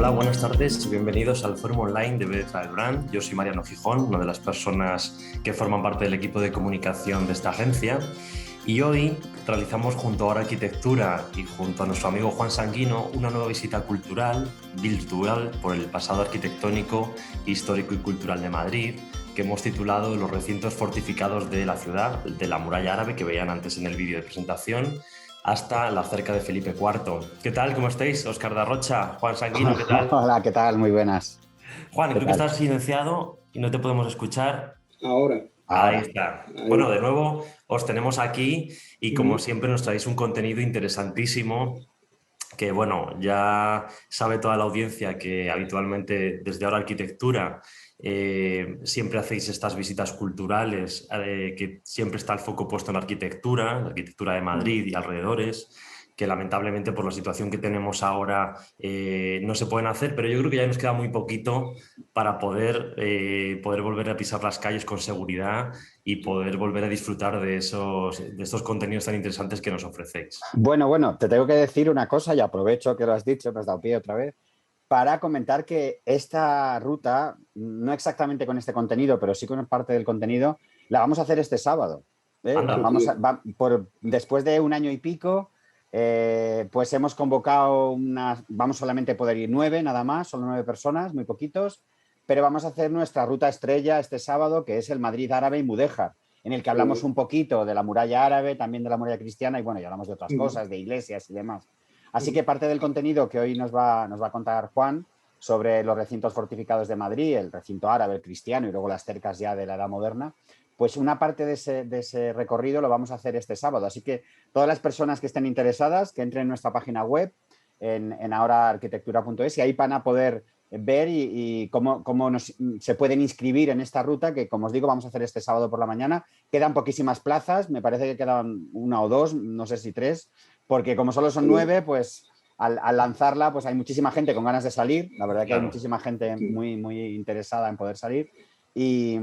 Hola, buenas tardes y bienvenidos al Fórum Online de BD Travel Brand. Yo soy Mariano Gijón, una de las personas que forman parte del equipo de comunicación de esta agencia. Y hoy realizamos junto a Ahora Arquitectura y junto a nuestro amigo Juan Sanguino una nueva visita cultural, virtual, por el pasado arquitectónico, histórico y cultural de Madrid, que hemos titulado Los recintos fortificados de la ciudad, de la muralla árabe que veían antes en el vídeo de presentación, hasta la cerca de Felipe IV. ¿Qué tal? ¿Cómo estáis? Óscar da Rocha, Juan Sanguino, ¿qué tal? Hola, ¿qué tal? Muy buenas. Juan, ¿Qué creo que tal? estás silenciado y no te podemos escuchar. Ahora, Ahí Ahora. está. Bueno, ahí. de nuevo os tenemos aquí y como Ujú. siempre nos traéis un contenido interesantísimo que, bueno, ya sabe toda la audiencia que habitualmente desde Ahora Arquitectura siempre hacéis estas visitas culturales, que siempre está el foco puesto en la arquitectura de Madrid y alrededores, que lamentablemente por la situación que tenemos ahora no se pueden hacer, pero yo creo que ya nos queda muy poquito para poder volver a pisar las calles con seguridad y poder volver a disfrutar de estos contenidos tan interesantes que nos ofrecéis. Bueno, te tengo que decir una cosa y aprovecho que lo has dicho, me has dado pie otra vez, para comentar que esta ruta, no exactamente con este contenido, pero sí con parte del contenido, la vamos a hacer este sábado. Anda. Después de un año y pico, pues hemos convocado vamos solamente a poder ir 9 nada más, solo 9 personas, muy poquitos, pero vamos a hacer nuestra ruta estrella este sábado, que es el Madrid Árabe y Mudéjar, en el que hablamos un poquito de la muralla árabe, también de la muralla cristiana y bueno, ya hablamos de otras Ujú. cosas, de iglesias y demás. Así que parte del contenido que hoy nos va a contar Juan sobre los recintos fortificados de Madrid, el recinto árabe, el cristiano y luego las cercas ya de la Edad Moderna, pues una parte de ese recorrido lo vamos a hacer este sábado. Así que todas las personas que estén interesadas, que entren en nuestra página web, en ahoraarquitectura.es, y ahí van a poder ver y cómo se pueden inscribir en esta ruta que, como os digo, vamos a hacer este sábado por la mañana. Quedan poquísimas plazas, me parece que quedan una o dos, no sé si tres, porque como solo son 9, pues al lanzarla, pues hay muchísima gente con ganas de salir. La verdad que hay Claro. muchísima gente muy, muy interesada en poder salir y,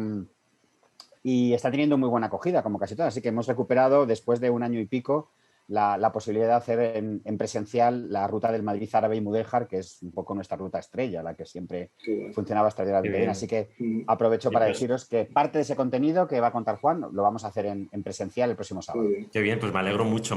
y está teniendo muy buena acogida, como casi todo. Así que hemos recuperado, después de un año y pico, la posibilidad de hacer en presencial la ruta del Madrid Árabe y Mudéjar, que es un poco nuestra ruta estrella, la que siempre Qué guay. funcionaba Qué extraordinariamente bien. Así bien. que Ujú. aprovecho Y para pues, deciros que parte de ese contenido que va a contar Juan lo vamos a hacer en presencial el próximo Muy sábado. bien. qué bien, pues me alegro mucho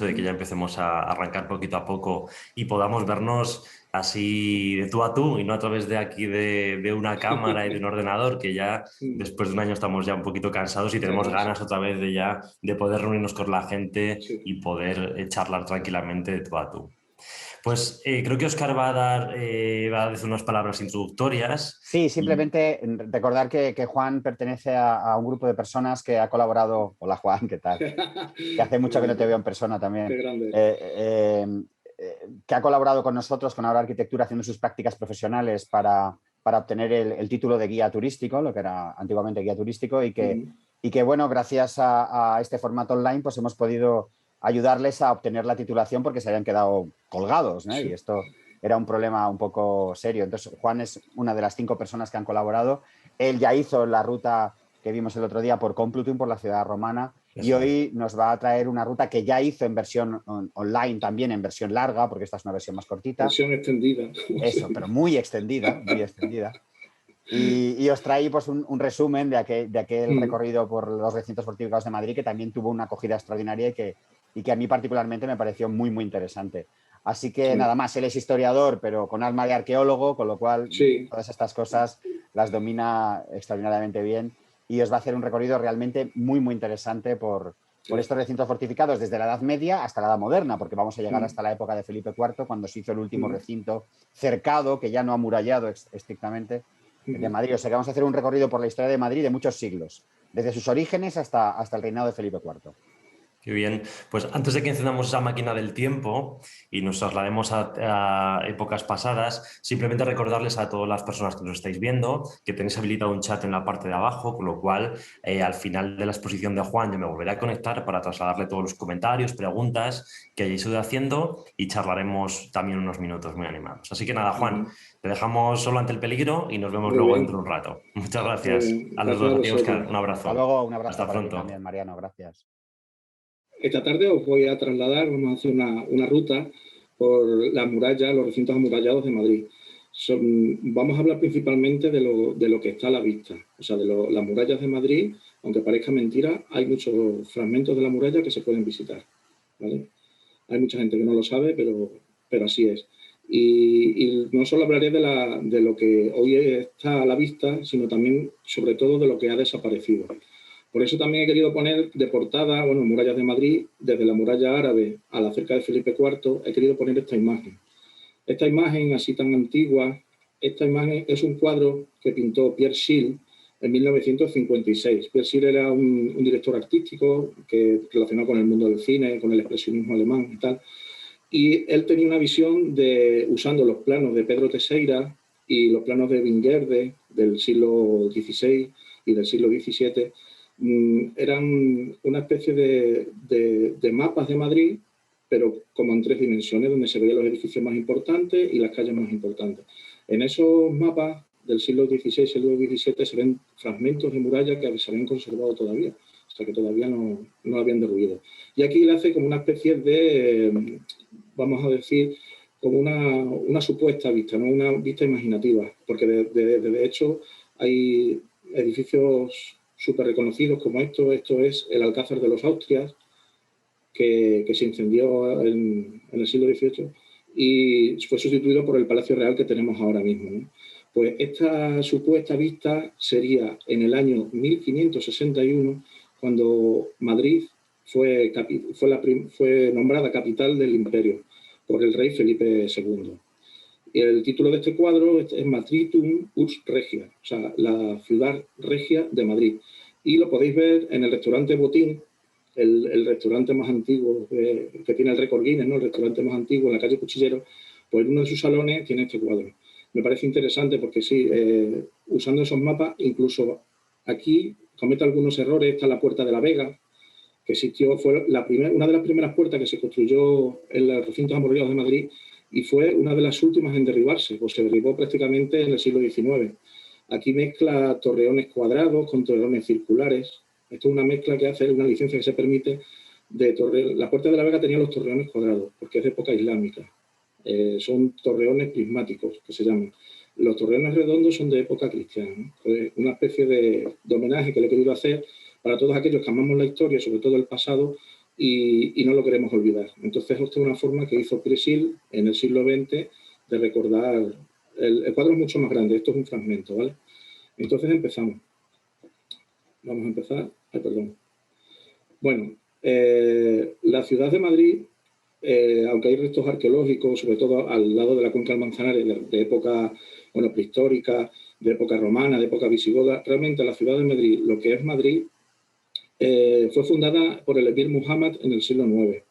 de que ya empecemos a arrancar poquito a poco y podamos vernos así de tú a tú y no a través de aquí de una cámara y de un ordenador, que ya después de un año estamos ya un poquito cansados y tenemos Ya, sí. ganas otra vez de poder reunirnos con la gente Sí. y poder charlar tranquilamente de tú a tú. Pues creo que Óscar va a decir unas palabras introductorias Sí, y simplemente recordar que Juan pertenece a un grupo de personas que ha colaborado. Hola Juan, ¿qué tal? Que hace mucho que no te veo en persona Qué también. grande eres. Que ha colaborado con nosotros, con Ahora Arquitectura, haciendo sus prácticas profesionales para obtener el título de guía turístico, lo que era antiguamente guía turístico, Ujú. y que bueno, gracias a este formato online, pues hemos podido ayudarles a obtener la titulación porque se habían quedado colgados, ¿no? Y Sí. esto era un problema un poco serio. Entonces, Juan es una de las 5 personas que han colaborado. Él ya hizo la ruta que vimos el otro día por Complutum, por la ciudad romana, y eso es. hoy nos va a traer una ruta que ya hizo en versión online, también en versión larga, porque esta es una versión más cortita. Versión extendida. Eso, pero muy extendida, muy extendida. Y os traí pues, un resumen de aquel Mm. recorrido por los recintos fortificados de Madrid, que también tuvo una acogida extraordinaria y que a mí particularmente me pareció muy, muy interesante. Así que Sí. nada más, él es historiador, pero con alma de arqueólogo, con lo cual Sí. todas estas cosas las domina extraordinariamente bien y os va a hacer un recorrido realmente muy, muy interesante por Sí. estos recintos fortificados desde la Edad Media hasta la Edad Moderna, porque vamos a llegar Mm. hasta la época de Felipe IV, cuando se hizo el último Mm. recinto cercado, que ya no amurallado estrictamente, de Mm. Madrid. O sea que vamos a hacer un recorrido por la historia de Madrid de muchos siglos, desde sus orígenes hasta el reinado de Felipe IV. Qué bien. Pues antes de que encendamos esa máquina del tiempo y nos traslademos a épocas pasadas, simplemente recordarles a todas las personas que nos estáis viendo que tenéis habilitado un chat en la parte de abajo, con lo cual al final de la exposición de Juan yo me volveré a conectar para trasladarle todos los comentarios, preguntas que hayáis ido haciendo y charlaremos también unos minutos muy animados. Así que nada, Juan, Ujú. te dejamos solo ante el peligro y nos vemos Muy luego dentro de bien. un rato. Muchas Muy gracias bien. a los Gracias dos. a A ti, Óscar, vosotros. un Hasta abrazo. luego, un abrazo Hasta para ti pronto. también, Mariano, gracias. Esta tarde os voy a trasladar, vamos a hacer una ruta por la muralla, los recintos amurallados de Madrid. vamos a hablar principalmente de lo que está a la vista, o sea, de las murallas de Madrid. Aunque parezca mentira, hay muchos fragmentos de la muralla que se pueden visitar, ¿vale? Hay mucha gente que no lo sabe, pero así es. Y no solo hablaré de lo que hoy está a la vista, sino también, sobre todo, de lo que ha desaparecido. Por eso también he querido poner de portada, bueno, murallas de Madrid, desde la muralla árabe a la cerca de Felipe IV, he querido poner esta imagen. Esta imagen, así tan antigua, esta imagen es un cuadro que pintó Pierre Schill en 1956. Pierre Schill era un director artístico relacionado con el mundo del cine, con el expresionismo alemán y tal. Y él tenía una visión usando los planos de Pedro Teixeira y los planos de Vinguerde del siglo XVI y del siglo XVII. Eran una especie de mapas de Madrid, pero como en 3 dimensiones, donde se veían los edificios más importantes y las calles más importantes. En esos mapas del siglo XVI y siglo XVII se ven fragmentos de muralla que se habían conservado todavía, o sea que todavía no habían derruido. Y aquí le hace como una especie de, vamos a decir, como una supuesta vista, no una vista imaginativa, porque de hecho hay edificios súper reconocidos como esto es el Alcázar de los Austrias, que se incendió en el siglo XVIII y fue sustituido por el Palacio Real que tenemos ahora mismo, ¿no? Pues esta supuesta vista sería en el año 1561, cuando Madrid fue nombrada capital del imperio por el rey Felipe II. Y el título de este cuadro es Madritum Urs Regia, o sea, la ciudad regia de Madrid. Y lo podéis ver en el restaurante Botín, el restaurante más antiguo que tiene el récord Guinness, ¿no? El restaurante más antiguo en la calle Cuchillero, pues en uno de sus salones tiene este cuadro. Me parece interesante porque sí, usando esos mapas, incluso aquí comete algunos errores. Está la Puerta de la Vega, que existió, fue una de las primeras puertas que se construyó en los recintos amurallados de Madrid y fue una de las últimas en derribarse, pues se derribó prácticamente en el siglo XIX. Aquí mezcla torreones cuadrados con torreones circulares. Esto es una mezcla que hace, una licencia que se permite de torreones. La Puerta de la Vega tenía los torreones cuadrados, porque es de época islámica. Son torreones prismáticos, que se llaman. Los torreones redondos son de época cristiana, ¿no? Una especie de homenaje que le he querido hacer para todos aquellos que amamos la historia, sobre todo el pasado, y no lo queremos olvidar. Entonces, esta es una forma que hizo Presil en el siglo XX de recordar. El cuadro es mucho más grande, esto es un fragmento, ¿vale? Entonces empezamos. Vamos a empezar. Ay, perdón. Bueno, la ciudad de Madrid, aunque hay restos arqueológicos, sobre todo al lado de la cuenca del Manzanares, de época prehistórica, de época romana, de época visigoda, realmente la ciudad de Madrid, lo que es Madrid, fue fundada por el emir Muhammad en el siglo IX.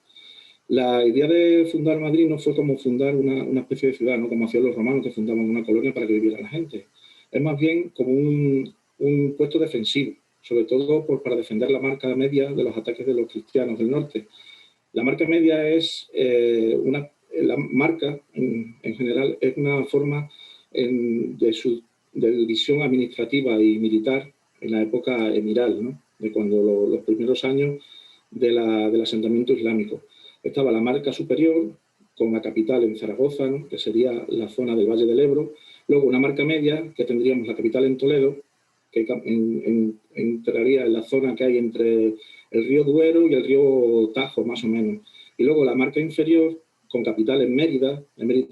La idea de fundar Madrid no fue como fundar una especie de ciudad, ¿no? Como hacían los romanos, que fundaban una colonia para que viviera la gente. Es más bien como un puesto defensivo, sobre todo para defender la marca media de los ataques de los cristianos del norte. La marca media es la marca en general es una forma de división administrativa y militar en la época emiral, ¿no? De cuando los primeros años del asentamiento islámico. Estaba la marca superior con la capital en Zaragoza, ¿no? Que sería la zona del Valle del Ebro. Luego una marca media, que tendríamos la capital en Toledo, que entraría en la zona que hay entre el río Duero y el río Tajo, más o menos. Y luego la marca inferior, con capital en Mérida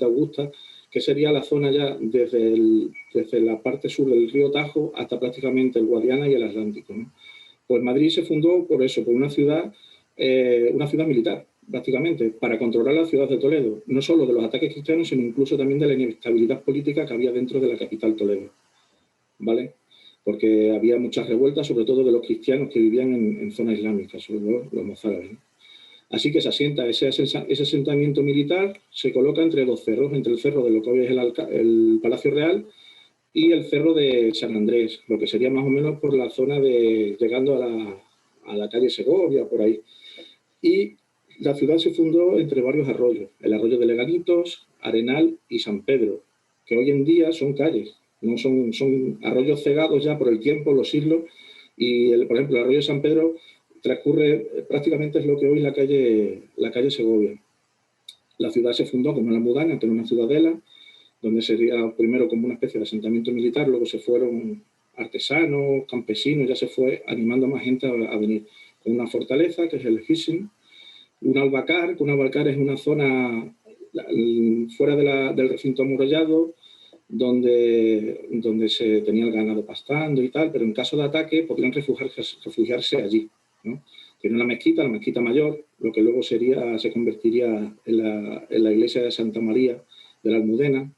Augusta, que sería la zona ya desde la parte sur del río Tajo hasta prácticamente el Guadiana y el Atlántico, ¿no? Pues Madrid se fundó por eso, por una ciudad militar, prácticamente, para controlar la ciudad de Toledo, no solo de los ataques cristianos, sino incluso también de la inestabilidad política que había dentro de la capital Toledo, ¿vale? Porque había muchas revueltas, sobre todo de los cristianos que vivían en zona islámica, sobre todo los mozárabes, ¿no? Así que se asienta ese asentamiento militar, se coloca entre dos cerros, entre el cerro de lo que hoy es el Palacio Real y el cerro de San Andrés, lo que sería más o menos por la zona llegando a la calle Segovia, por ahí. Y la ciudad se fundó entre varios arroyos, el arroyo de Leganitos, Arenal y San Pedro, que hoy en día son calles, no son arroyos cegados ya por el tiempo, los siglos, y por ejemplo el arroyo de San Pedro transcurre, prácticamente es lo que hoy la calle Segovia. La ciudad se fundó como una mudana, como una ciudadela, donde sería primero como una especie de asentamiento militar, luego se fueron artesanos, campesinos, ya se fue animando a más gente a venir. Con una fortaleza, que es el Hissing, un albacar, que un albacar es una zona fuera del recinto amurallado, donde se tenía el ganado pastando y tal, pero en caso de ataque podrían refugiarse allí, ¿no? Tiene una mezquita, la mezquita mayor, lo que luego se convertiría en la iglesia de Santa María de la Almudena,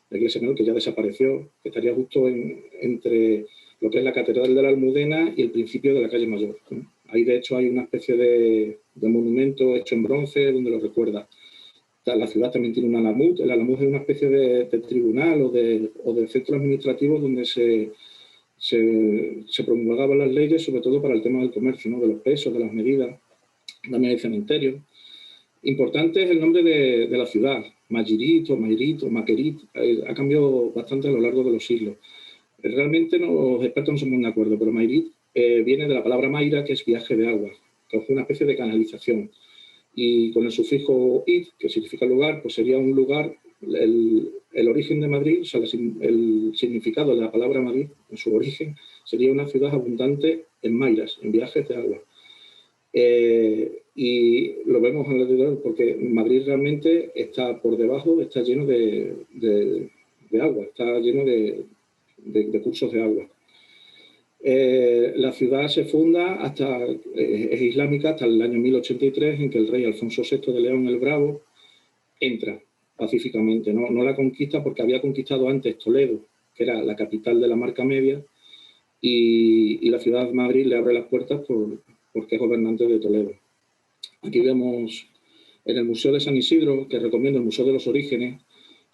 la iglesia menor que ya desapareció, que estaría justo entre lo que es la Catedral de la Almudena y el principio de la calle Mayor, ¿no? Ahí, de hecho, hay una especie de monumento hecho en bronce donde lo recuerda. La ciudad también tiene un alamut. El alamut es una especie de tribunal o de centro administrativo donde se promulgaban las leyes, sobre todo para el tema del comercio, ¿no? De los pesos, de las medidas. También hay cementerios. Importante es el nombre de la ciudad. Majirit o Mairit o Maquerit. Ha cambiado bastante a lo largo de los siglos. Realmente los expertos no son muy de acuerdo, pero Mairit viene de la palabra Maira, que es viaje de agua, que es una especie de canalización. Y con el sufijo id, que significa lugar, pues sería un lugar, el origen de Madrid, o sea, el significado de la palabra Madrid, en su origen, sería una ciudad abundante en mairas, en viajes de agua. Y lo vemos alrededor porque Madrid realmente está por debajo, está lleno de agua, está lleno de cursos de agua. La ciudad se funda es islámica hasta el año 1083, en que el rey Alfonso VI de León el Bravo entra pacíficamente. No la conquista porque había conquistado antes Toledo, que era la capital de la Marca Media, y la ciudad de Madrid le abre las puertas porque es gobernante de Toledo. Aquí vemos en el Museo de San Isidro, que recomiendo, el Museo de los Orígenes.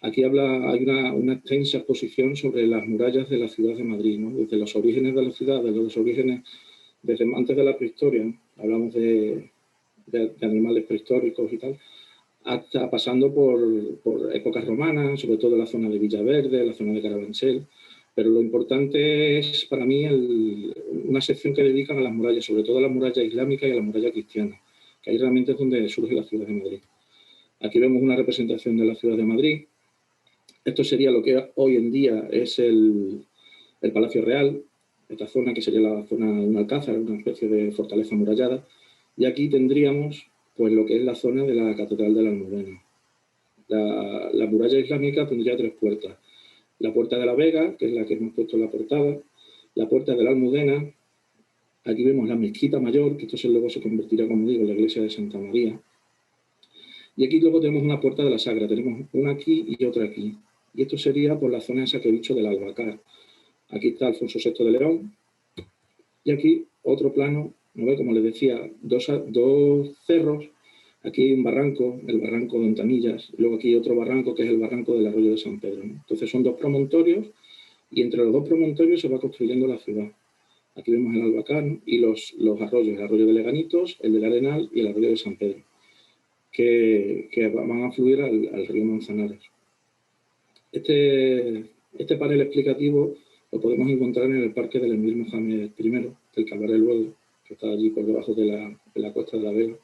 Aquí hay una extensa exposición sobre las murallas de la ciudad de Madrid, ¿no? Desde los orígenes de la ciudad, desde los orígenes, desde antes de la prehistoria, ¿no? Hablamos de animales prehistóricos y tal, hasta pasando por épocas romanas, sobre todo la zona de Villaverde, la zona de Carabanchel. Pero lo importante es, para mí, una sección que dedican a las murallas, sobre todo a la muralla islámica y a la muralla cristiana, que ahí realmente es donde surge la ciudad de Madrid. Aquí vemos una representación de la ciudad de Madrid. Esto sería lo que hoy en día es el Palacio Real, esta zona que sería la zona de un alcázar, una especie de fortaleza amurallada. Y aquí tendríamos pues lo que es la zona de la Catedral de la Almudena. La muralla islámica tendría 3 puertas. La puerta de la Vega, que es la que hemos puesto en la portada, la puerta de la Almudena. Aquí vemos la mezquita mayor, que esto luego se convertirá, como digo, en la iglesia de Santa María. Y aquí luego tenemos una puerta de la Sagra, tenemos una aquí y otra aquí. Y esto sería por la zona esa que he dicho del Albacar. Aquí está Alfonso VI de León. Y aquí otro plano, ¿no ve? Como les decía, dos cerros. Aquí hay un barranco, el barranco de Ontanillas. Luego aquí hay otro barranco que es el barranco del Arroyo de San Pedro, ¿no? Entonces son 2 promontorios y entre los 2 promontorios se va construyendo la ciudad. Aquí vemos el Albacar, ¿no? Y los arroyos, el arroyo de Leganitos, el del Arenal y el arroyo de San Pedro, que van a fluir al río Manzanares. Este panel explicativo lo podemos encontrar en el Parque del Emir Mohamed I, del Calvario luego, que está allí por debajo de la costa de la Vega.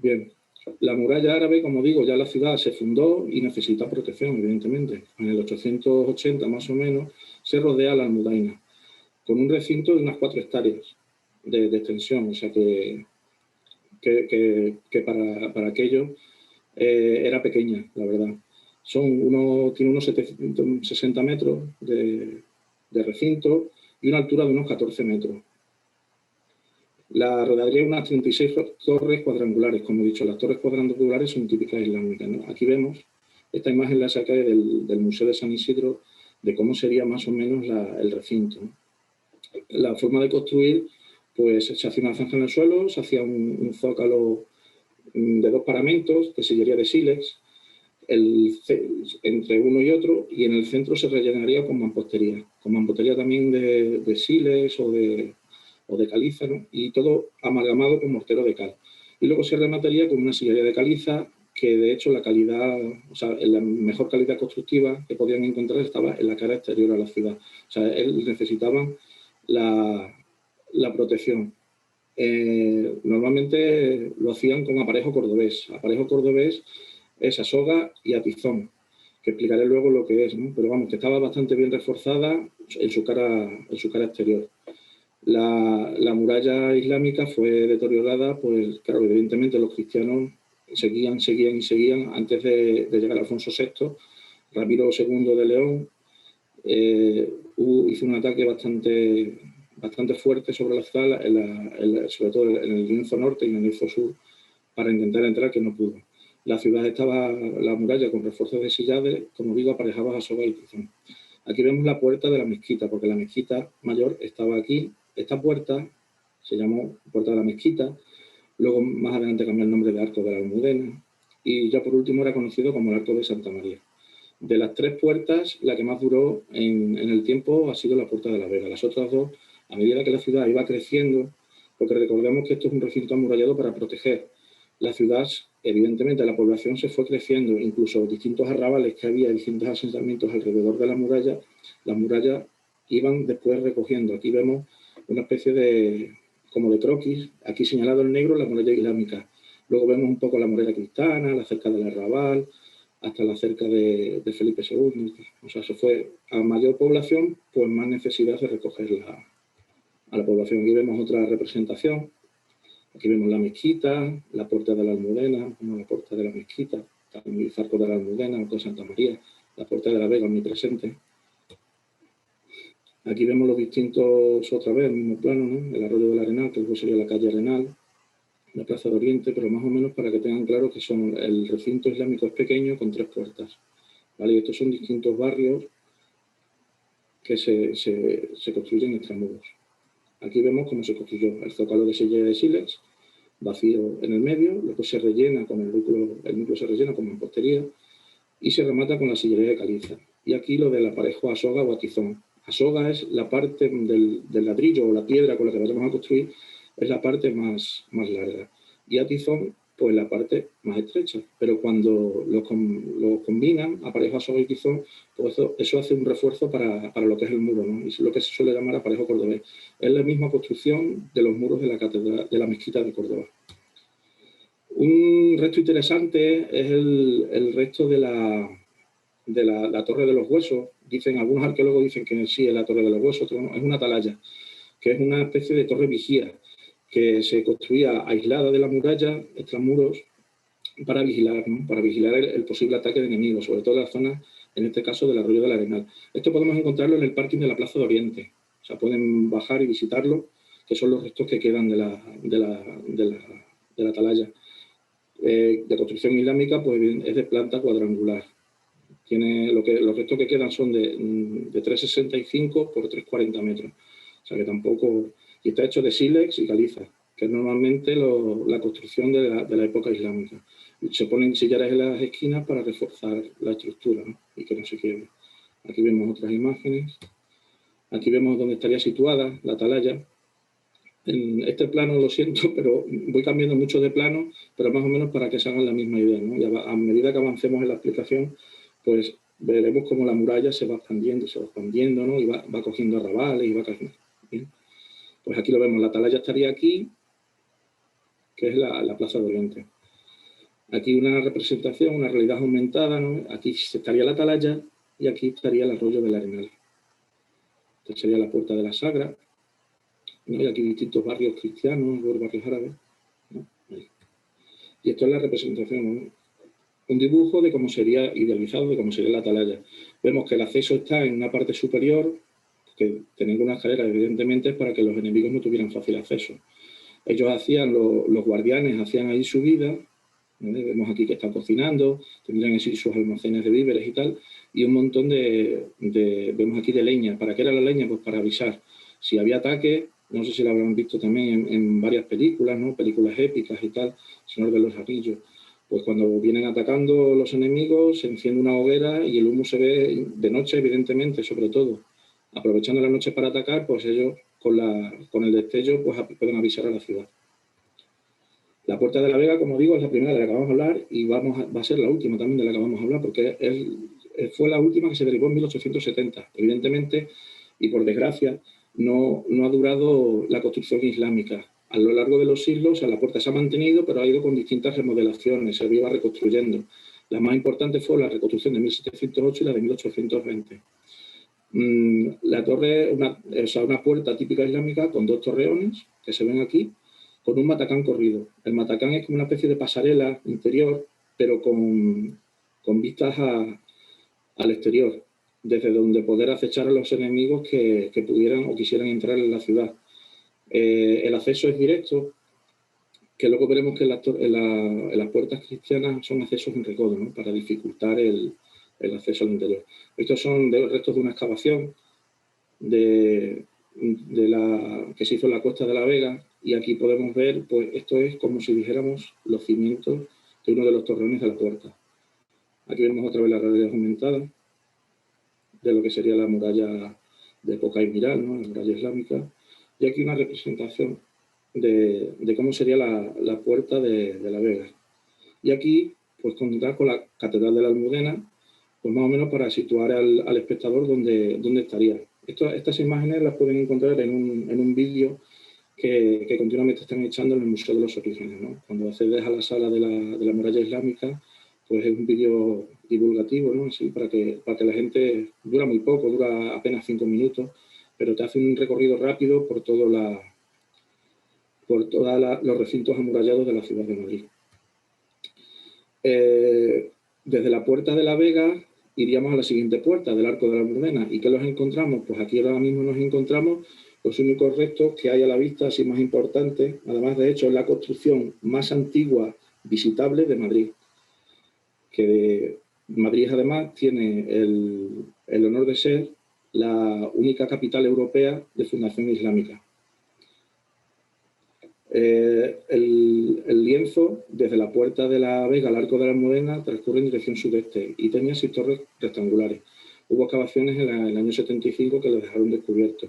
Bien, la muralla árabe, como digo, ya la ciudad se fundó y necesita protección, evidentemente. En el 880, más o menos, se rodea la Almudaina, con un recinto de unas 4 hectáreas de extensión, o sea que para aquello era pequeña, la verdad. Tiene unos 760 metros de recinto y una altura de unos 14 metros. La rodearía unas 36 torres cuadrangulares. Como he dicho, las torres cuadrangulares son típicas islámicas, ¿no? Aquí vemos, esta imagen la saca del Museo de San Isidro, de cómo sería más o menos el recinto, ¿no? La forma de construir, pues se hacía una zanja en el suelo, se hacía un zócalo de 2 paramentos de sillería de sílex, entre uno y otro, y en el centro se rellenaría con mampostería también de sílex o de caliza, ¿no? Y todo amalgamado con mortero de cal. Y luego se remataría con una sillería de caliza, que de hecho la calidad, o sea, la mejor calidad constructiva que podían encontrar estaba en la cara exterior a la ciudad. O sea, necesitaban la protección. Normalmente lo hacían con aparejo cordobés. Aparejo cordobés es a soga y a tizón, que explicaré luego lo que es, ¿no? Pero vamos, que estaba bastante bien reforzada en su cara exterior. La muralla islámica fue deteriorada, pues claro, evidentemente los cristianos seguían. Antes de llegar a Alfonso VI, Ramiro II de León hizo un ataque bastante fuerte sobre la ciudad, sobre todo en el lienzo norte y en el lienzo sur, para intentar entrar, que no pudo. La ciudad estaba, la muralla, con refuerzos de sillares, como digo, aparejados a soga y tizón. Aquí vemos la puerta de la mezquita, porque la mezquita mayor estaba aquí. Esta puerta se llamó Puerta de la Mezquita, luego más adelante cambió el nombre de Arco de la Almudena, y ya por último era conocido como el Arco de Santa María. De las 3 puertas, la que más duró en el tiempo ha sido la Puerta de la Vega. Las otras 2, a medida que la ciudad iba creciendo, porque recordemos que esto es un recinto amurallado para proteger la ciudad, evidentemente la población se fue creciendo, incluso distintos arrabales que había, distintos asentamientos alrededor de la muralla, las murallas iban después recogiendo. Aquí vemos una especie como de croquis, aquí señalado en negro la muralla islámica. Luego vemos un poco la muralla cristiana, la cerca del arrabal, hasta la cerca de Felipe II. O sea, se fue a mayor población, pues más necesidad de recoger a la población. Aquí vemos otra representación. Aquí vemos la mezquita, la Puerta de la Almudena, la Puerta de la Mezquita, también el Arco de la Almudena, el Arco de Santa María, la Puerta de la Vega omnipresente. Aquí vemos los distintos, otra vez, el mismo plano, ¿no? El Arroyo del Arenal, que luego sería la calle Arenal, la Plaza de Oriente, pero más o menos para que tengan claro que el recinto islámico es pequeño con 3 puertas. ¿Vale? Y estos son distintos barrios que se construyen extramuros. Aquí vemos cómo se construyó el zócalo de silla de sílex, vacío en el medio, luego se rellena con el núcleo se rellena con mampostería y se remata con la sillería de caliza. Y aquí lo del aparejo a soga o a tizón. A soga es la parte del ladrillo o la piedra con la que vayamos a construir, es la parte más larga. Y a tizón, pues la parte más estrecha. Pero cuando lo combinan, aparejo a soga y tizón, pues eso hace un refuerzo para lo que es el muro, ¿no? Y es lo que se suele llamar aparejo cordobés. Es la misma construcción de los muros de la catedral, de la mezquita de Córdoba. Un resto interesante es el resto de la Torre de los Huesos. Algunos arqueólogos dicen que sí es la Torre de los Huesos, otros no. Es una atalaya, que es una especie de torre vigía que se construía aislada de la muralla, extramuros, para vigilar, ¿no? Para vigilar el posible ataque de enemigos, sobre todo en la zona, en este caso, del Arroyo del Arenal. Esto podemos encontrarlo en el parking de la Plaza de Oriente. O sea, pueden bajar y visitarlo, que son los restos que quedan de la atalaya. De construcción islámica, pues es de planta cuadrangular. Los restos que quedan son de 3,65 por 3,40 metros. O sea que tampoco... Y está hecho de sílex y caliza, que es normalmente la construcción de la época islámica. Se ponen sillares en las esquinas para reforzar la estructura, ¿no? Y que no se quiebre. Aquí vemos otras imágenes. Aquí vemos dónde estaría situada la atalaya. En este plano, lo siento, pero voy cambiando mucho de plano, pero más o menos para que se hagan la misma idea, ¿no? Y a medida que avancemos en la explicación, pues veremos cómo la muralla se va expandiendo, ¿no? Y va cogiendo arrabales y va cayendo. ¿Bien? Pues aquí lo vemos, la atalaya estaría aquí, que es la Plaza de Oriente. Aquí una representación, una realidad aumentada, ¿no? Aquí estaría la atalaya y aquí estaría el Arroyo del Arenal. Esta sería la Puerta de la Sagra, ¿no? Y aquí distintos barrios cristianos, barrios árabes, ¿no? Y esto es la representación, ¿no? Un dibujo de cómo sería idealizado, de cómo sería la atalaya. Vemos que el acceso está en una parte superior, que teniendo una escalera, evidentemente, para que los enemigos no tuvieran fácil acceso. Ellos hacían, los guardianes hacían ahí su vida, ¿vale? Vemos aquí que están cocinando, tendrían así sus almacenes de víveres y tal, y un montón vemos aquí de leña. ¿Para qué era la leña? Pues para avisar. Si había ataque, no sé si lo habrán visto también en varias películas, ¿no? Películas épicas y tal, Señor de los Anillos. Pues cuando vienen atacando los enemigos, se enciende una hoguera y el humo se ve de noche, evidentemente, sobre todo. Aprovechando la noche para atacar, pues ellos con el destello pues pueden avisar a la ciudad. La Puerta de la Vega, como digo, es la primera de la que vamos a hablar y va a ser la última también de la que vamos a hablar, porque fue la última que se derribó en 1870. Evidentemente, y por desgracia, no ha durado la construcción islámica. A lo largo de los siglos, la puerta se ha mantenido, pero ha ido con distintas remodelaciones, se iba reconstruyendo. La más importante fue la reconstrucción de 1708 y la de 1820. La torre es una puerta típica islámica con 2 torreones que se ven aquí, con un matacán corrido. El matacán es como una especie de pasarela interior, pero con vistas al exterior, desde donde poder acechar a los enemigos que pudieran o quisieran entrar en la ciudad. El acceso es directo, que luego veremos que en las puertas cristianas son accesos en recodo, ¿no? Para dificultar el acceso al interior. Estos son restos de una excavación que se hizo en la costa de la Vega, y aquí podemos ver, pues esto es como si dijéramos los cimientos de uno de los torreones de la puerta. Aquí vemos otra vez la realidad aumentada de lo que sería la muralla de época emiral, ¿no? La muralla islámica, y aquí una representación de cómo sería la puerta de la Vega. Y aquí, pues contar con la Catedral de la Almudena, pues más o menos para situar al espectador dónde estaría. Estas imágenes las pueden encontrar en un vídeo que continuamente están echando en el Museo de los Orígenes, ¿no? Cuando accedes a la sala de la muralla islámica, pues es un vídeo divulgativo, ¿no? Así, para que la gente, dura muy poco, dura apenas 5 minutos, pero te hace un recorrido rápido por todos los recintos amurallados de la ciudad de Madrid. Desde la Puerta de la Vega iríamos a la siguiente puerta, del Arco de la Almudena. ¿Y qué los encontramos? Pues aquí ahora mismo nos encontramos los únicos restos que hay a la vista, así más importantes. Además, de hecho, es la construcción más antigua visitable de Madrid. Que Madrid, además, tiene el honor de ser la única capital europea de fundación islámica. El lienzo, desde la Puerta de la Vega al Arco de la Almudena, transcurre en dirección sudeste y tenía 6 torres rectangulares. Hubo excavaciones en el año 75 que lo dejaron descubierto.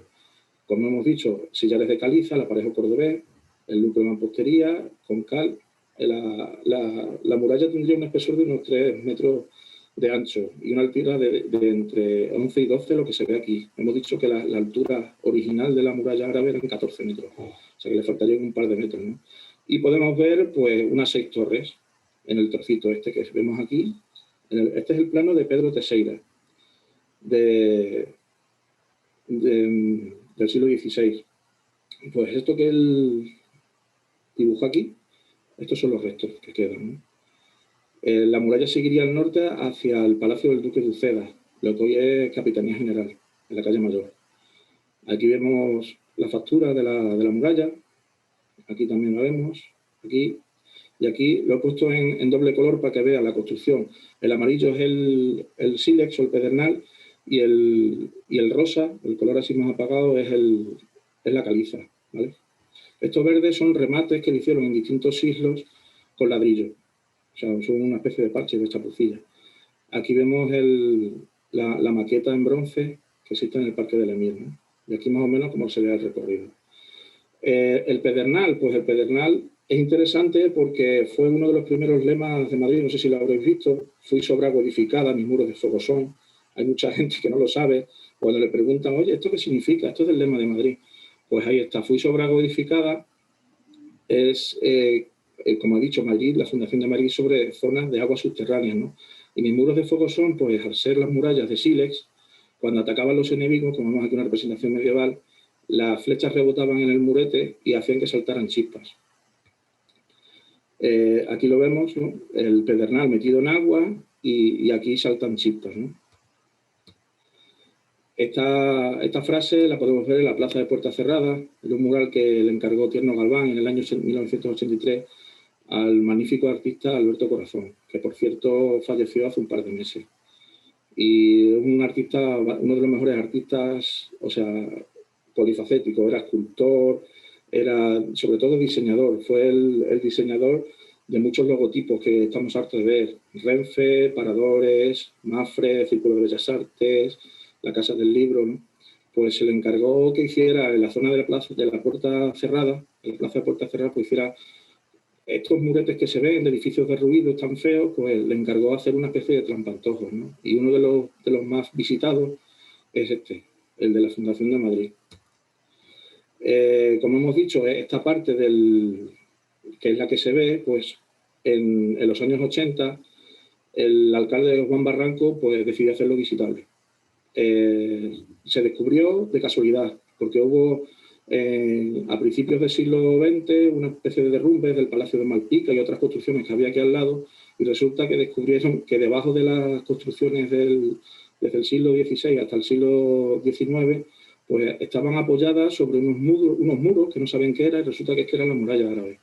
Como hemos dicho, sillares de caliza, el aparejo cordobés, el núcleo de mampostería, con cal. La muralla tendría un espesor de unos 3 metros de ancho y una altura de entre 11 y 12, lo que se ve aquí. Hemos dicho que la altura original de la muralla árabe eran 14 metros, o sea que le faltarían un par de metros, ¿no? Y podemos ver pues unas 6 torres en el trocito este que vemos aquí. Este es el plano de Pedro Teixeira, del siglo XVI. Pues esto que él dibuja aquí, estos son los restos que quedan, ¿no? La muralla seguiría al norte hacia el Palacio del Duque de Uceda, lo que hoy es Capitanía General, en la calle Mayor. Aquí vemos la factura de la muralla, aquí también la vemos, aquí, y aquí lo he puesto en doble color para que vean la construcción. El amarillo es el sílex o el pedernal, y el rosa, el color así más apagado, es la caliza, ¿vale? Estos verdes son remates que le hicieron en distintos siglos con ladrillo. O sea, son una especie de parche de chapucilla. Aquí vemos la maqueta en bronce que existe en el Parque del Emir, ¿no? Y aquí más o menos cómo se ve el recorrido. El pedernal, pues el pedernal es interesante porque fue uno de los primeros lemas de Madrid, no sé si lo habréis visto. Fui sobra codificada, mis muros de fuego son. Hay mucha gente que no lo sabe. Cuando le preguntan, oye, ¿esto qué significa? Esto es del lema de Madrid. Pues ahí está, fui sobra codificada. Es, como he dicho, Madrid, la fundación de Madrid sobre zonas de aguas subterráneas, ¿no? Y mis muros de fuego son, pues, al ser las murallas de sílex, cuando atacaban los enemigos, como vemos aquí una representación medieval, las flechas rebotaban en el murete y hacían que saltaran chispas. Aquí lo vemos, ¿no? El pedernal metido en agua y aquí saltan chispas, ¿no? Esta frase la podemos ver en la Plaza de Puerta Cerrada, en un mural que le encargó Tierno Galván en el año 1983 al magnífico artista Alberto Corazón, que por cierto falleció hace un par de meses. Y un artista, uno de los mejores artistas, o sea, polifacético, era escultor, era sobre todo diseñador, fue el diseñador de muchos logotipos que estamos hartos de ver: Renfe, Paradores, Mafre, Círculo de Bellas Artes, la Casa del Libro, ¿no? Pues se le encargó que hiciera en la zona de la plaza de la Puerta Cerrada, en la plaza de Puerta Cerrada, pues hiciera estos muretes que se ven de edificios derruidos tan feos, pues le encargó hacer una especie de trampantojos, ¿no? Y uno de los más visitados es este, el de la Fundación de Madrid. Como hemos dicho, esta parte que es la que se ve, pues en los años 80 el alcalde Juan Barranco pues decidió hacerlo visitable. Se descubrió de casualidad, porque hubo a principios del siglo XX una especie de derrumbes del Palacio de Malpica y otras construcciones que había aquí al lado, y resulta que descubrieron que debajo de las construcciones desde el siglo XVI hasta el siglo XIX, pues estaban apoyadas sobre unos muros que no sabían qué era, y resulta que eran las murallas árabes,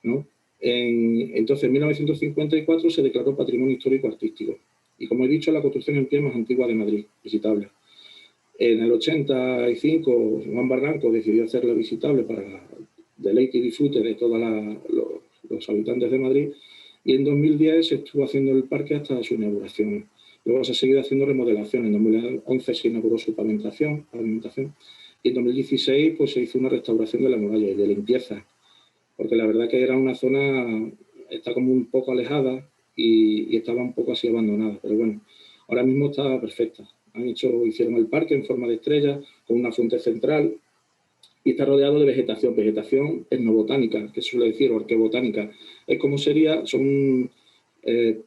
¿no? Entonces, en 1954 se declaró Patrimonio Histórico Artístico. Y como he dicho, la construcción en pie más antigua de Madrid, visitable. En el 85, Juan Barranco decidió hacerla visitable para deleite y disfrute de todos los habitantes de Madrid. Y en 2010 se estuvo haciendo el parque hasta su inauguración. Luego se ha seguido haciendo remodelación. En 2011 se inauguró su pavimentación. Y en 2016 pues, se hizo una restauración de la muralla y de limpieza. Porque la verdad que era una zona, está como un poco alejada y estaba un poco así abandonada. Pero bueno, ahora mismo está perfecta. Hicieron el parque en forma de estrella, con una fuente central, y está rodeado de vegetación etnobotánica, que se suele decir, o arquebotánica. Es como son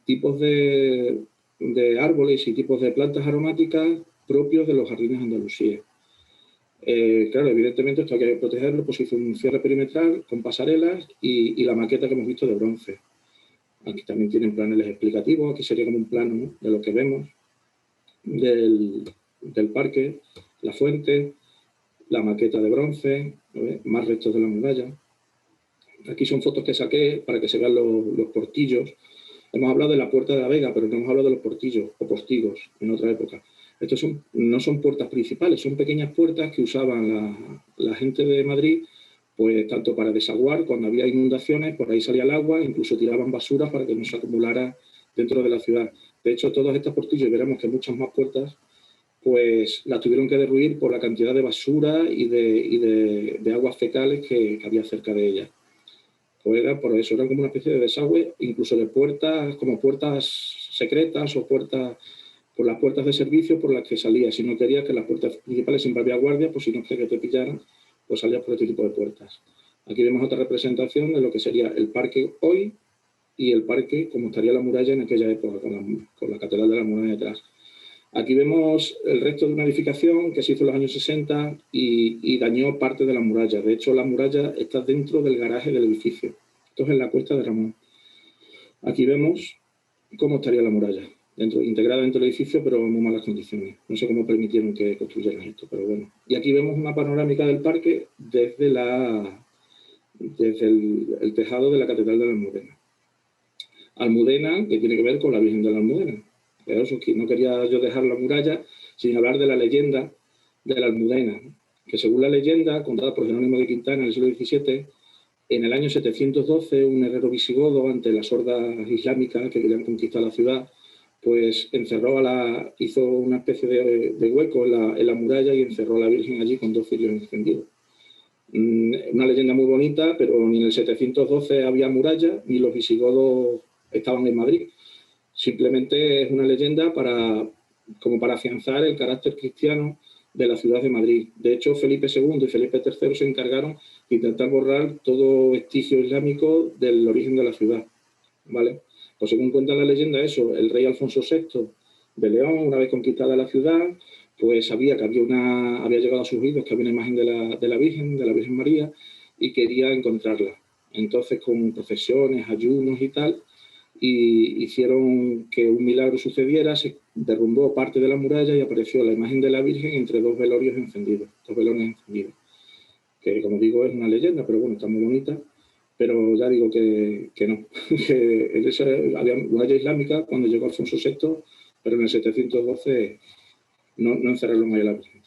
tipos de árboles y tipos de plantas aromáticas propios de los jardines de Andalucía. Claro, evidentemente esto hay que protegerlo, pues hizo un cierre perimetral con pasarelas y la maqueta que hemos visto de bronce. Aquí también tienen paneles explicativos, aquí sería como un plano, ¿no?, de lo que vemos del parque, la fuente, la maqueta de bronce, más restos de la muralla. Aquí son fotos que saqué para que se vean los portillos. Hemos hablado de la Puerta de la Vega, pero no hemos hablado de los portillos o postigos en otra época. Estos no son puertas principales, son pequeñas puertas que usaban la gente de Madrid, pues tanto para desaguar cuando había inundaciones, por ahí salía el agua, incluso tiraban basura para que no se acumulara dentro de la ciudad. De hecho, todas estas portillos, y veremos que muchas más puertas, pues las tuvieron que derruir por la cantidad de basura y de aguas fecales que había cerca de ellas. Pues por eso eran como una especie de desagüe, incluso de puertas, como puertas secretas o puertas, por las puertas de servicio por las que salías. Si no querías que las puertas principales siempre había guardia, pues si no querías que te pillaran, pues salías por este tipo de puertas. Aquí vemos otra representación de lo que sería el parque hoy y el parque como estaría la muralla en aquella época, con la catedral de la muralla detrás. Aquí vemos el resto de una edificación que se hizo en los años 60 y dañó parte de la muralla. De hecho, la muralla está dentro del garaje del edificio. Esto es en la Cuesta de Ramón. Aquí vemos cómo estaría la muralla, integrada dentro del edificio, pero en muy malas condiciones. No sé cómo permitieron que construyeran esto, pero bueno. Y aquí vemos una panorámica del parque desde el tejado de la Catedral de la Almudena. Almudena, que tiene que ver con la Virgen de la Almudena. Pero eso, no quería yo dejar la muralla sin hablar de la leyenda de la Almudena, que según la leyenda, contada por Jerónimo de Quintana en el siglo XVII, en el año 712, un herrero visigodo, ante las hordas islámicas que querían conquistar la ciudad, pues hizo una especie de hueco en la muralla y encerró a la Virgen allí con 2 cirios encendidos. Una leyenda muy bonita, pero ni en el 712 había muralla, ni los visigodos estaban en Madrid. Simplemente es una leyenda como para afianzar el carácter cristiano de la ciudad de Madrid. De hecho, Felipe II y Felipe III se encargaron de intentar borrar todo vestigio islámico del origen de la ciudad, ¿vale? Pues según cuenta la leyenda, el rey Alfonso VI de León, una vez conquistada la ciudad, pues sabía que había llegado a sus oídos que había una imagen de la Virgen María, y quería encontrarla. Entonces, con procesiones, ayunos y tal, y hicieron que un milagro sucediera, se derrumbó parte de la muralla y apareció la imagen de la Virgen entre 2 velorios encendidos, 2 velones encendidos. Que, como digo, es una leyenda, pero bueno, está muy bonita. Pero ya digo que no, que había muralla islámica cuando llegó Alfonso VI, pero en el 712 no encerraron ahí a la Virgen.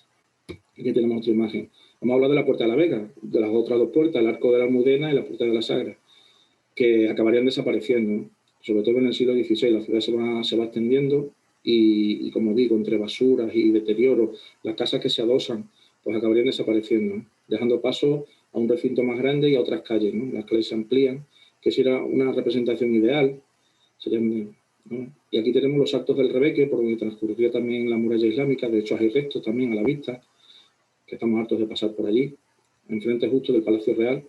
Aquí tenemos otra imagen. Vamos a hablar de la Puerta de la Vega, de las otras 2 puertas, el Arco de la Almudena y la Puerta de la Sagra, que acabarían desapareciendo, ¿no? Sobre todo en el siglo XVI, la ciudad se va extendiendo y, como digo, entre basuras y deterioro, las casas que se adosan, pues acabarían desapareciendo, ¿no?, dejando paso a un recinto más grande y a otras calles, ¿no? Las calles se amplían, que sería una representación ideal. ¿no? Y aquí tenemos los Altos del Rebeque, por donde transcurría también la muralla islámica. De hecho, hay restos también a la vista, que estamos hartos de pasar por allí, enfrente justo del Palacio Real.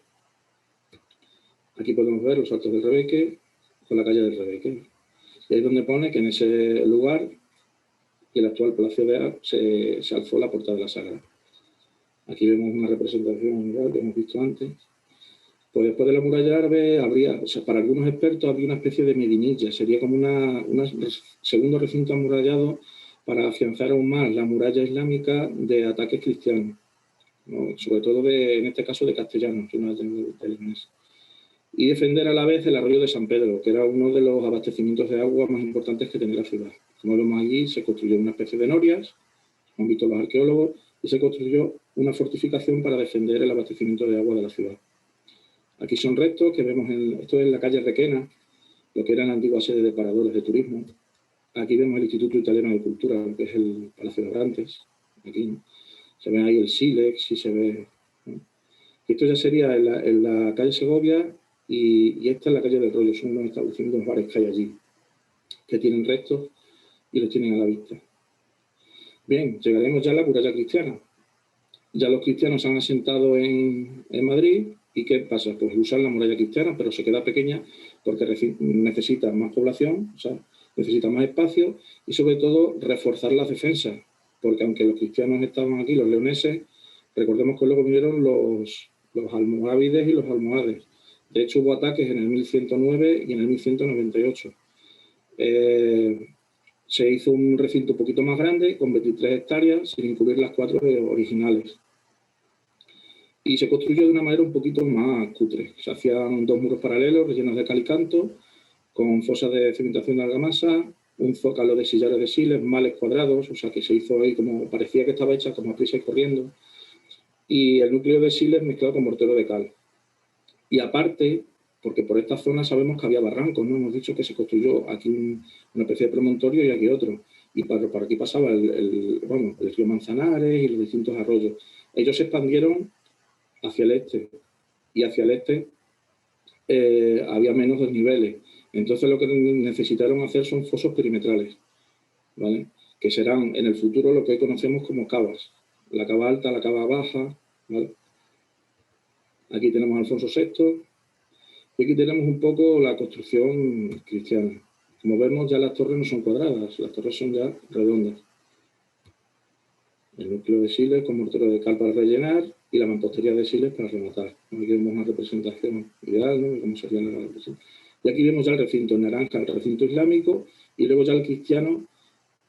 Aquí podemos ver los Altos del Rebeque con la calle del Rebeque. Y ahí es donde pone que en ese lugar y el actual Palacio de Ar se alzó la Portada de la Sagrada. Aquí vemos una representación igual que hemos visto antes. Pues después de la muralla árabe habría, o sea, para algunos expertos habría una especie de medinilla, sería como un segundo recinto amurallado para afianzar aún más la muralla islámica de ataques cristianos, ¿no? Sobre todo en este caso de castellanos, que no es del inglés. Y defender a la vez el arroyo de San Pedro, que era uno de los abastecimientos de agua más importantes que tenía la ciudad. Como vemos allí, se construyó una especie de norias, como han visto los arqueólogos, y se construyó una fortificación para defender el abastecimiento de agua de la ciudad. Aquí son restos que vemos, esto es la calle Requena, lo que era la antigua sede de paradores de turismo. Aquí vemos el Instituto Italiano de Cultura, que es el Palacio de Abrantes, aquí, ¿no? Se ve ahí el sílex y se ve, ¿no? Esto ya sería en la calle Segovia y esta es la calle del Rollo, son unos establecimientos, bares que hay allí, que tienen restos y los tienen a la vista. Bien, llegaremos ya a la muralla cristiana. Ya los cristianos se han asentado en Madrid. ¿Y qué pasa? Pues usan la muralla cristiana, pero se queda pequeña porque necesita más población, o sea, necesita más espacio y sobre todo reforzar las defensas, porque aunque los cristianos estaban aquí, los leoneses, recordemos que luego vinieron los almorávides y los almohades. De hecho, hubo ataques en el 1109 y en el 1198. Se hizo un recinto un poquito más grande, con 23 hectáreas, sin incluir las 4 originales. Y se construyó de una manera un poquito más cutre. Se hacían 2 muros paralelos rellenos de cal y canto, con fosas de cementación de argamasa, un zócalo de sillares de siles, males cuadrados, o sea que se hizo ahí como, parecía que estaba hecha como a prisa y corriendo, y el núcleo de siles mezclado con mortero de cal. Y aparte, porque por esta zona sabemos que había barrancos, ¿no? Hemos dicho que se construyó aquí una especie de promontorio y aquí otro, y por aquí pasaba el río Manzanares y los distintos arroyos. Ellos se expandieron hacia el este, y hacia el este había menos desniveles. Entonces lo que necesitaron hacer son fosos perimetrales, ¿vale? Que serán en el futuro lo que hoy conocemos como cavas. La cava alta, la cava baja, ¿vale? Aquí tenemos a Alfonso VI y aquí tenemos un poco la construcción cristiana. Como vemos, ya las torres no son cuadradas, las torres son ya redondas. El núcleo de siles con mortero de cal para rellenar y la mampostería de siles para rematar. Aquí vemos una representación ideal, ¿no? Cómo sería la representación. Y aquí vemos ya el recinto en naranja, el recinto islámico, y luego ya el cristiano.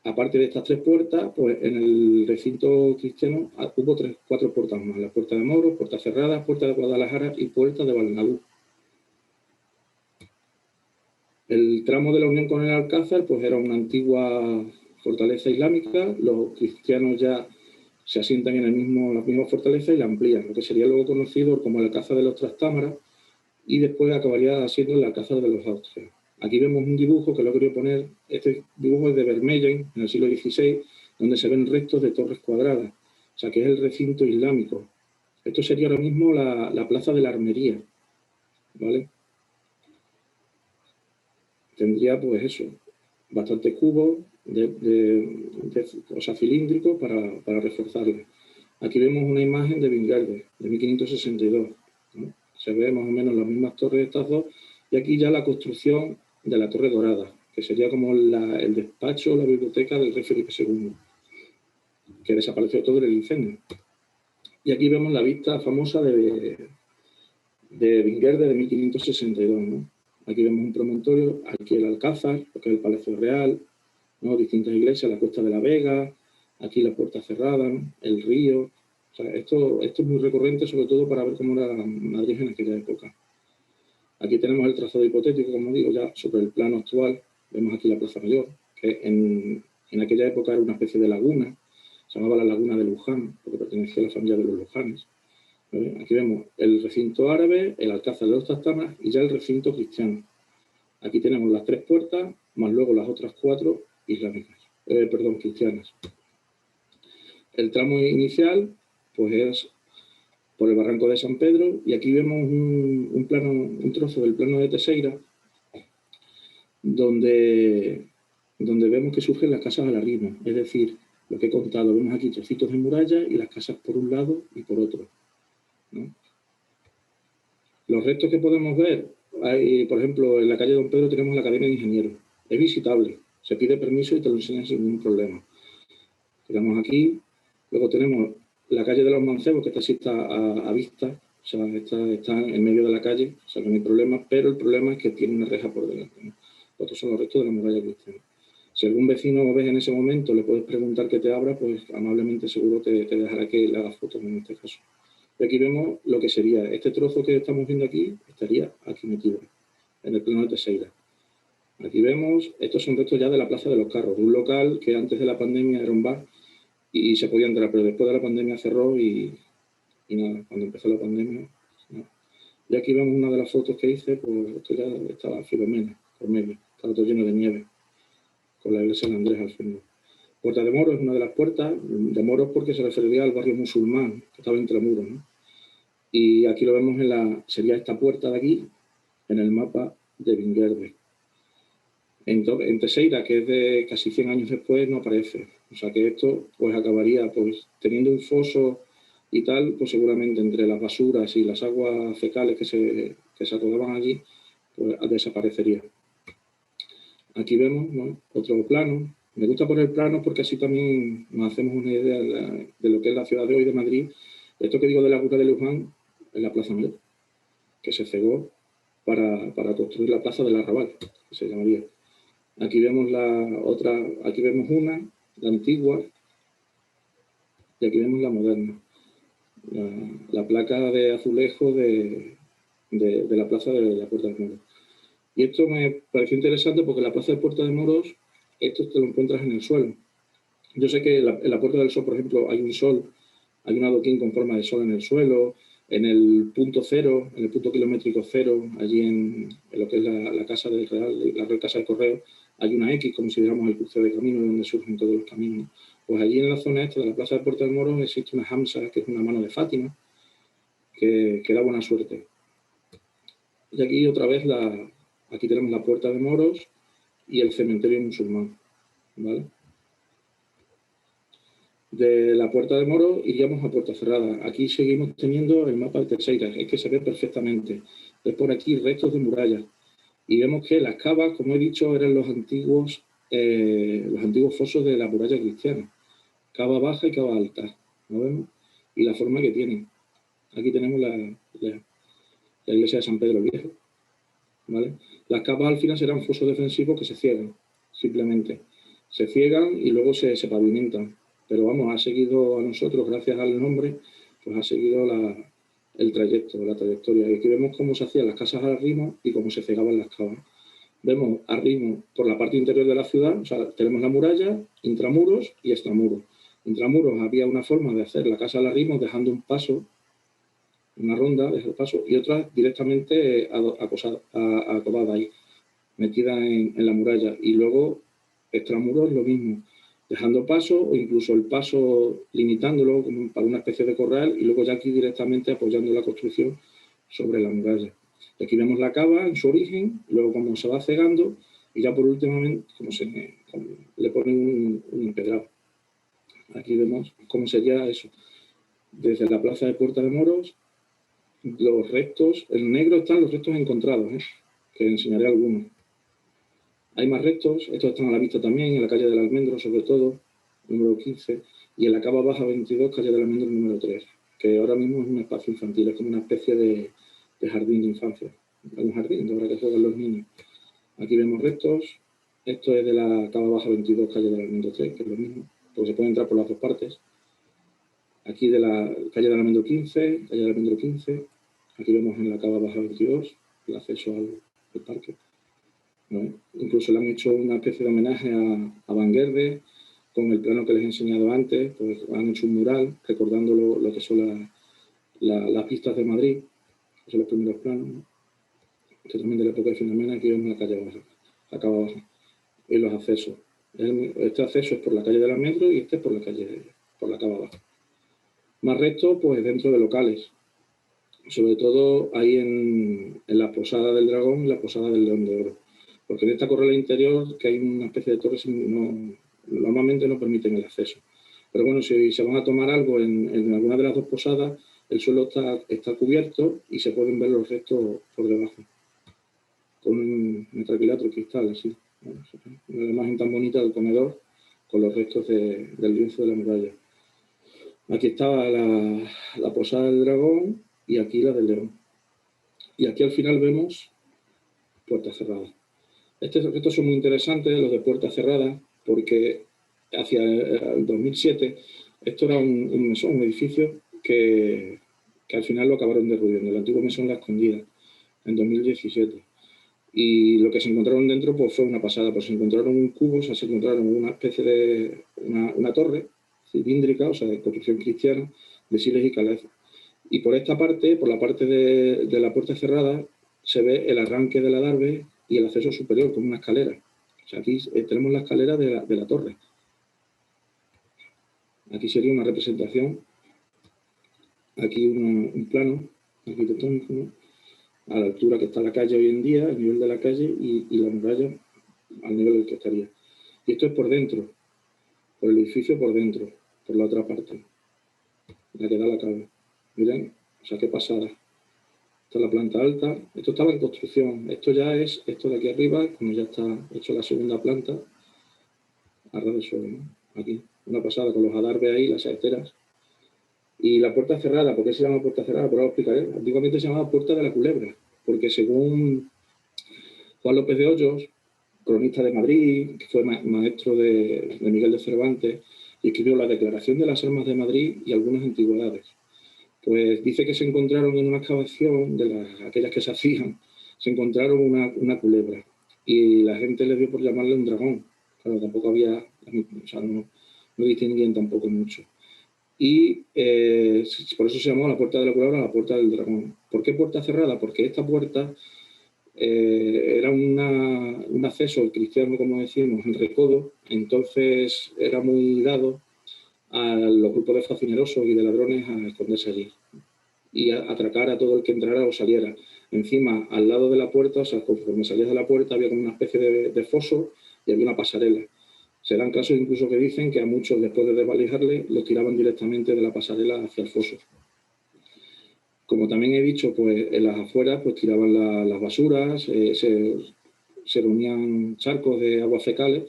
Aparte de estas 3 puertas, pues en el recinto cristiano hubo 4 puertas más. La puerta de Moros, puerta cerrada, puerta de Guadalajara y puerta de Valnalú. El tramo de la unión con el Alcázar pues era una antigua fortaleza islámica. Los cristianos ya se asientan en la misma fortaleza y la amplían, lo que sería luego conocido como el Alcázar de los Trastámaras y después acabaría siendo el Alcázar de los Austrias. Aquí vemos un dibujo que lo he querido poner, este dibujo es de Vermellen, en el siglo XVI, donde se ven restos de torres cuadradas, o sea que es el recinto islámico. Esto sería ahora mismo la plaza de la Armería, ¿vale? Tendría pues eso, bastantes cubos, o sea, cilíndricos para reforzarla. Aquí vemos una imagen de Vingarde, de 1562, ¿no? Se ve más o menos las mismas torres de estas dos, y aquí ya la construcción de la Torre Dorada, que sería como el despacho, la biblioteca del rey Felipe II, que desapareció todo en el incendio. Y aquí vemos la vista famosa de Vingarde de 1562, ¿no? Aquí vemos un promontorio, aquí el Alcázar, lo que es el Palacio Real, ¿no? Distintas iglesias, la Cuesta de la Vega, aquí la Puerta Cerrada, el río. O sea, esto es muy recurrente, sobre todo para ver cómo era Madrid en aquella época. Aquí tenemos el trazado hipotético, como digo, ya sobre el plano actual. Vemos aquí la Plaza Mayor, que en aquella época era una especie de laguna, se llamaba la Laguna de Luján, porque pertenecía a la familia de los Lujanes. ¿Vale? Aquí vemos el recinto árabe, el Alcázar de los Trastámaras y ya el recinto cristiano. Aquí tenemos las 3 puertas, más luego las otras 4 islámicas, cristianas. El tramo inicial pues es por el barranco de San Pedro y aquí vemos un trozo del plano de Teixeira donde vemos que surgen las casas al arrimo, es decir, lo que he contado, vemos aquí trocitos de muralla y las casas por un lado y por otro, ¿no? Los restos que podemos ver, por ejemplo, en la calle Don Pedro tenemos la Academia de Ingenieros. Es visitable, se pide permiso y te lo enseñan sin ningún problema. Quedamos aquí, luego tenemos la calle de los Mancebos, que esta sí está a vista, o sea, está en medio de la calle, o sea, que no hay problema, pero el problema es que tiene una reja por delante, ¿no? Otros son los restos de la muralla cristiana. Si algún vecino ves en ese momento, le puedes preguntar que te abra, pues amablemente seguro te dejará que le hagas fotos en este caso. Y aquí vemos lo que sería, este trozo que estamos viendo aquí, estaría aquí metido, en el plano de Teixeira. Aquí vemos, estos son restos ya de la Plaza de los Carros, de un local que antes de la pandemia era un bar y se podía entrar, pero después de la pandemia cerró y nada, cuando empezó la pandemia, nada. Y aquí vemos una de las fotos que hice, pues esto ya estaba Filomena, por medio, estaba todo lleno de nieve, con la iglesia de Andrés al fondo. Puerta de Moros es una de las puertas, de Moros porque se referiría al barrio musulmán, que estaba entre muros, ¿no? Y aquí lo vemos sería esta puerta de aquí, en el mapa de Vinguerde. En Teixeira, que es de casi 100 años después, no aparece. O sea que esto pues acabaría pues teniendo un foso y tal, pues seguramente entre las basuras y las aguas fecales que se rodaban allí, pues desaparecería. Aquí vemos, ¿no?, otro plano. Me gusta poner planos porque así también nos hacemos una idea de lo que es la ciudad de hoy de Madrid. Esto que digo de la Laguna de Luján, en la Plaza Mayor, que se cegó para construir la Plaza del Arrabal, que se llamaría. Aquí vemos aquí vemos una, la antigua, y aquí vemos la moderna. La placa de azulejo de la Plaza de la Puerta de Moros. Y esto me pareció interesante porque en la Plaza de Puerta de Moros, esto te lo encuentras en el suelo. Yo sé que en la Puerta del Sol, por ejemplo, hay un sol, hay un adoquín con forma de sol en el suelo, en el punto cero, en el punto kilométrico cero, allí en lo que es la Casa del Real, la Real Casa del Correo, hay una X, como si dijéramos el cruce de camino, donde surgen todos los caminos. Pues allí en la zona esta de la Plaza de Puerta del Moros existe una Hamsa, que es una mano de Fátima, que da buena suerte. Y aquí otra vez aquí tenemos la Puerta de Moros y el cementerio musulmán, ¿vale? De la Puerta de Moros iríamos a Puerta Cerrada. Aquí seguimos teniendo el mapa de Teixeira, es que se ve perfectamente. Es por aquí restos de murallas. Y vemos que las cavas, como he dicho, eran los antiguos fosos de la muralla cristiana. Cava baja y cava alta, ¿no vemos? Y la forma que tienen. Aquí tenemos la iglesia de San Pedro el Viejo, ¿vale? Las cavas al final serán fosos defensivos que se ciegan, simplemente. Se ciegan y luego se pavimentan. Pero vamos, ha seguido a nosotros, gracias al nombre, pues ha seguido el trayecto, la trayectoria. Y aquí vemos cómo se hacían las casas al arrimo y cómo se cegaban las cavas. Vemos arrimo por la parte interior de la ciudad, o sea, tenemos la muralla, intramuros y extramuros. Intramuros había una forma de hacer la casa al arrimo dejando un paso, una ronda de paso, y otra directamente acobada ahí, metida en la muralla. Y luego extramuros lo mismo, dejando paso o incluso el paso limitándolo como para una especie de corral y luego ya aquí directamente apoyando la construcción sobre la muralla. Y aquí vemos la cava en su origen, luego cómo se va cegando y ya por último como le ponen un empedrado. Aquí vemos cómo sería eso. Desde la plaza de Puerta de Moros, los restos, en negro están los restos encontrados, que enseñaré algunos. Hay más restos, estos están a la vista también, en la calle del Almendro sobre todo, número 15, y en la cava baja 22, calle del Almendro número 3, que ahora mismo es un espacio infantil, es como una especie de jardín de infancia, un jardín donde que juegan los niños. Aquí vemos restos, esto es de la cava baja 22, calle del Almendro 3, que es lo mismo, porque se puede entrar por las dos partes. Aquí de la calle del Almendro 15, calle del Almendro 15, aquí vemos en la cava baja 22 el acceso al parque. ¿No? Incluso le han hecho una especie de homenaje a Vanguerde con el plano que les he enseñado antes, pues han hecho un mural recordando lo que son las pistas de Madrid, que son los primeros planos, ¿no? Esto también de la época de Filomena. Aquí vemos la calle baja, la cava baja, y los accesos. Este acceso es por la calle del Almendro y este es por la cava baja. Más restos, pues dentro de locales, sobre todo ahí en la Posada del Dragón y la Posada del León de Oro. Porque en esta corrala interior, que hay una especie de torres, normalmente no permiten el acceso. Pero bueno, si se van a tomar algo en alguna de las dos posadas, el suelo está cubierto y se pueden ver los restos por debajo, con un metraquilato cristal, así, Bueno, una imagen tan bonita del comedor con los restos del lienzo de la muralla. Aquí estaba la posada del dragón y aquí la del león. Y aquí al final vemos puerta cerrada. Estos restos son muy interesantes, los de puerta cerrada, porque hacia el 2007 esto era un mesón, un edificio que al final lo acabaron derribando. El antiguo mesón La Escondida, en 2017. Y lo que se encontraron dentro pues fue una pasada, pues se encontraron un cubo, o sea, se encontraron una especie de una torre cilíndrica, o sea, de construcción cristiana, de siles y calezas. Y por esta parte, por la parte de la puerta cerrada, se ve el arranque de la adarve y el acceso superior con una escalera. O sea, aquí tenemos la escalera de la torre. Aquí sería una representación, aquí un plano arquitectónico, ¿no? A la altura que está la calle hoy en día, el nivel de la calle y la muralla al nivel del que estaría. Y esto es por dentro, por el edificio por dentro, por la otra parte, la que da la calle. Miren, o sea, qué pasada. Esta es la planta alta, esto estaba en construcción, esto ya es, esto de aquí arriba, como ya está hecho la segunda planta, a ras de suelo, ¿no? Aquí, una pasada con los adarves ahí, las saeteras. Y la puerta cerrada, ¿por qué se llama puerta cerrada? Pues lo explicaré. Antiguamente se llamaba Puerta de la Culebra, porque según Juan López de Hoyos, cronista de Madrid, que fue maestro de Miguel de Cervantes, y escribió la Declaración de las Armas de Madrid y algunas antigüedades. Pues dice que se encontraron en una excavación, de aquellas que se hacían, se encontraron una culebra, y la gente le dio por llamarle un dragón. Claro, tampoco había, o sea, no distinguían tampoco mucho. Y por eso se llamó la Puerta de la Culebra la Puerta del Dragón. ¿Por qué puerta cerrada? Porque esta puerta era un acceso cristiano, como decimos, en recodo, entonces era muy dado a los grupos de facinerosos y de ladrones a esconderse allí y a atracar a todo el que entrara o saliera. Encima, al lado de la puerta, o sea, conforme salías de la puerta, había como una especie de foso y había una pasarela. Se dan casos incluso que dicen que a muchos, después de desvalijarle, los tiraban directamente de la pasarela hacia el foso. Como también he dicho, pues en las afueras pues tiraban las basuras, se reunían charcos de aguas fecales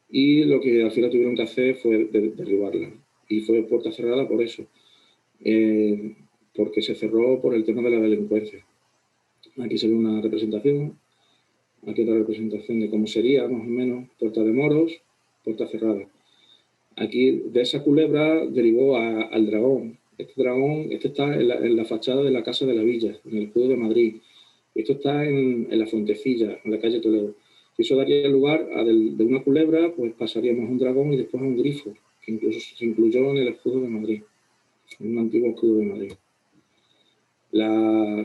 y lo que al final tuvieron que hacer fue derribarla. Y fue puerta cerrada por eso, porque se cerró por el tema de la delincuencia. Aquí se ve una representación, aquí otra representación de cómo sería más o menos puerta de moros, puerta cerrada. Aquí de esa culebra derivó al dragón. Este dragón está en la fachada de la Casa de la Villa, en el escudo de Madrid. Esto está en la Fuentecilla, en la calle Toledo. Y eso daría lugar a de una culebra, pues pasaríamos a un dragón y después a un grifo, que incluso se incluyó en el escudo de Madrid, en un antiguo escudo de Madrid.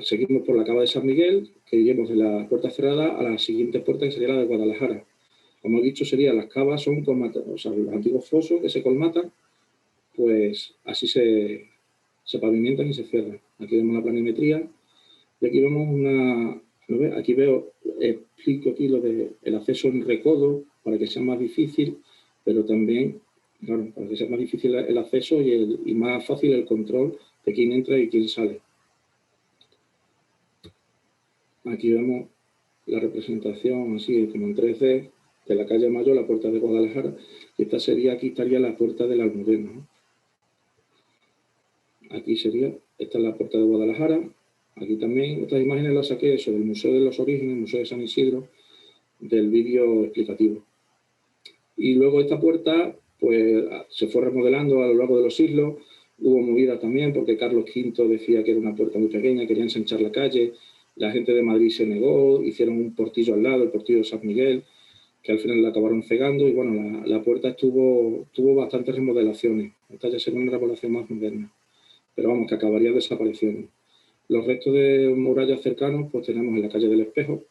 Seguimos por la Cava de San Miguel, que iríamos de la puerta cerrada a la siguiente puerta, que sería la de Guadalajara. Como he dicho, las cavas son colmatadas, o sea, los antiguos fosos que se colmatan, pues así se pavimentan y se cierran. Aquí vemos la planimetría y aquí vemos aquí explico aquí lo del acceso en recodo para que sea más difícil, pero también, claro, para que sea más difícil el acceso y más fácil el control de quién entra y quién sale. Aquí vemos la representación así como en 3D de la calle Mayor, la puerta de Guadalajara, y aquí estaría la puerta de la Almudena, ¿no? Aquí esta es la puerta de Guadalajara. Aquí también, estas imágenes las saqué del Museo de los Orígenes, el Museo de San Isidro, del vídeo explicativo. Y luego esta puerta, pues se fue remodelando a lo largo de los siglos. Hubo movidas también porque Carlos V decía que era una puerta muy pequeña, quería ensanchar la calle. La gente de Madrid se negó, hicieron un portillo al lado, el portillo de San Miguel, que al final la acabaron cegando y bueno, la puerta tuvo bastantes remodelaciones. Esta ya sería una remodelación más moderna, pero vamos, que acabaría desapareciendo. Los restos de murallas cercanos pues tenemos en la calle del Espejo.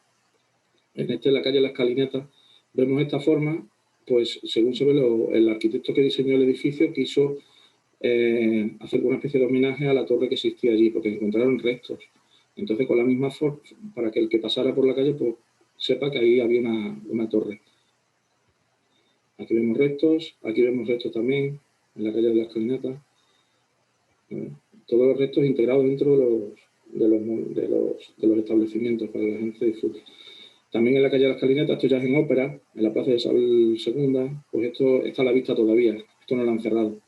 En la calle de la Escalineta vemos esta forma, pues según se ve, el arquitecto que diseñó el edificio quiso hacer una especie de homenaje a la torre que existía allí, porque encontraron restos. Entonces, con la misma forma, para que el que pasara por la calle pues, sepa que ahí había una torre. Aquí vemos restos también, en la calle de la Escalinata. Todos los restos integrados dentro de los establecimientos para que la gente disfrute. También en la calle de las Calinetas, esto ya es en Ópera, en la plaza de Isabel II, pues esto está a la vista todavía, esto no lo han cerrado.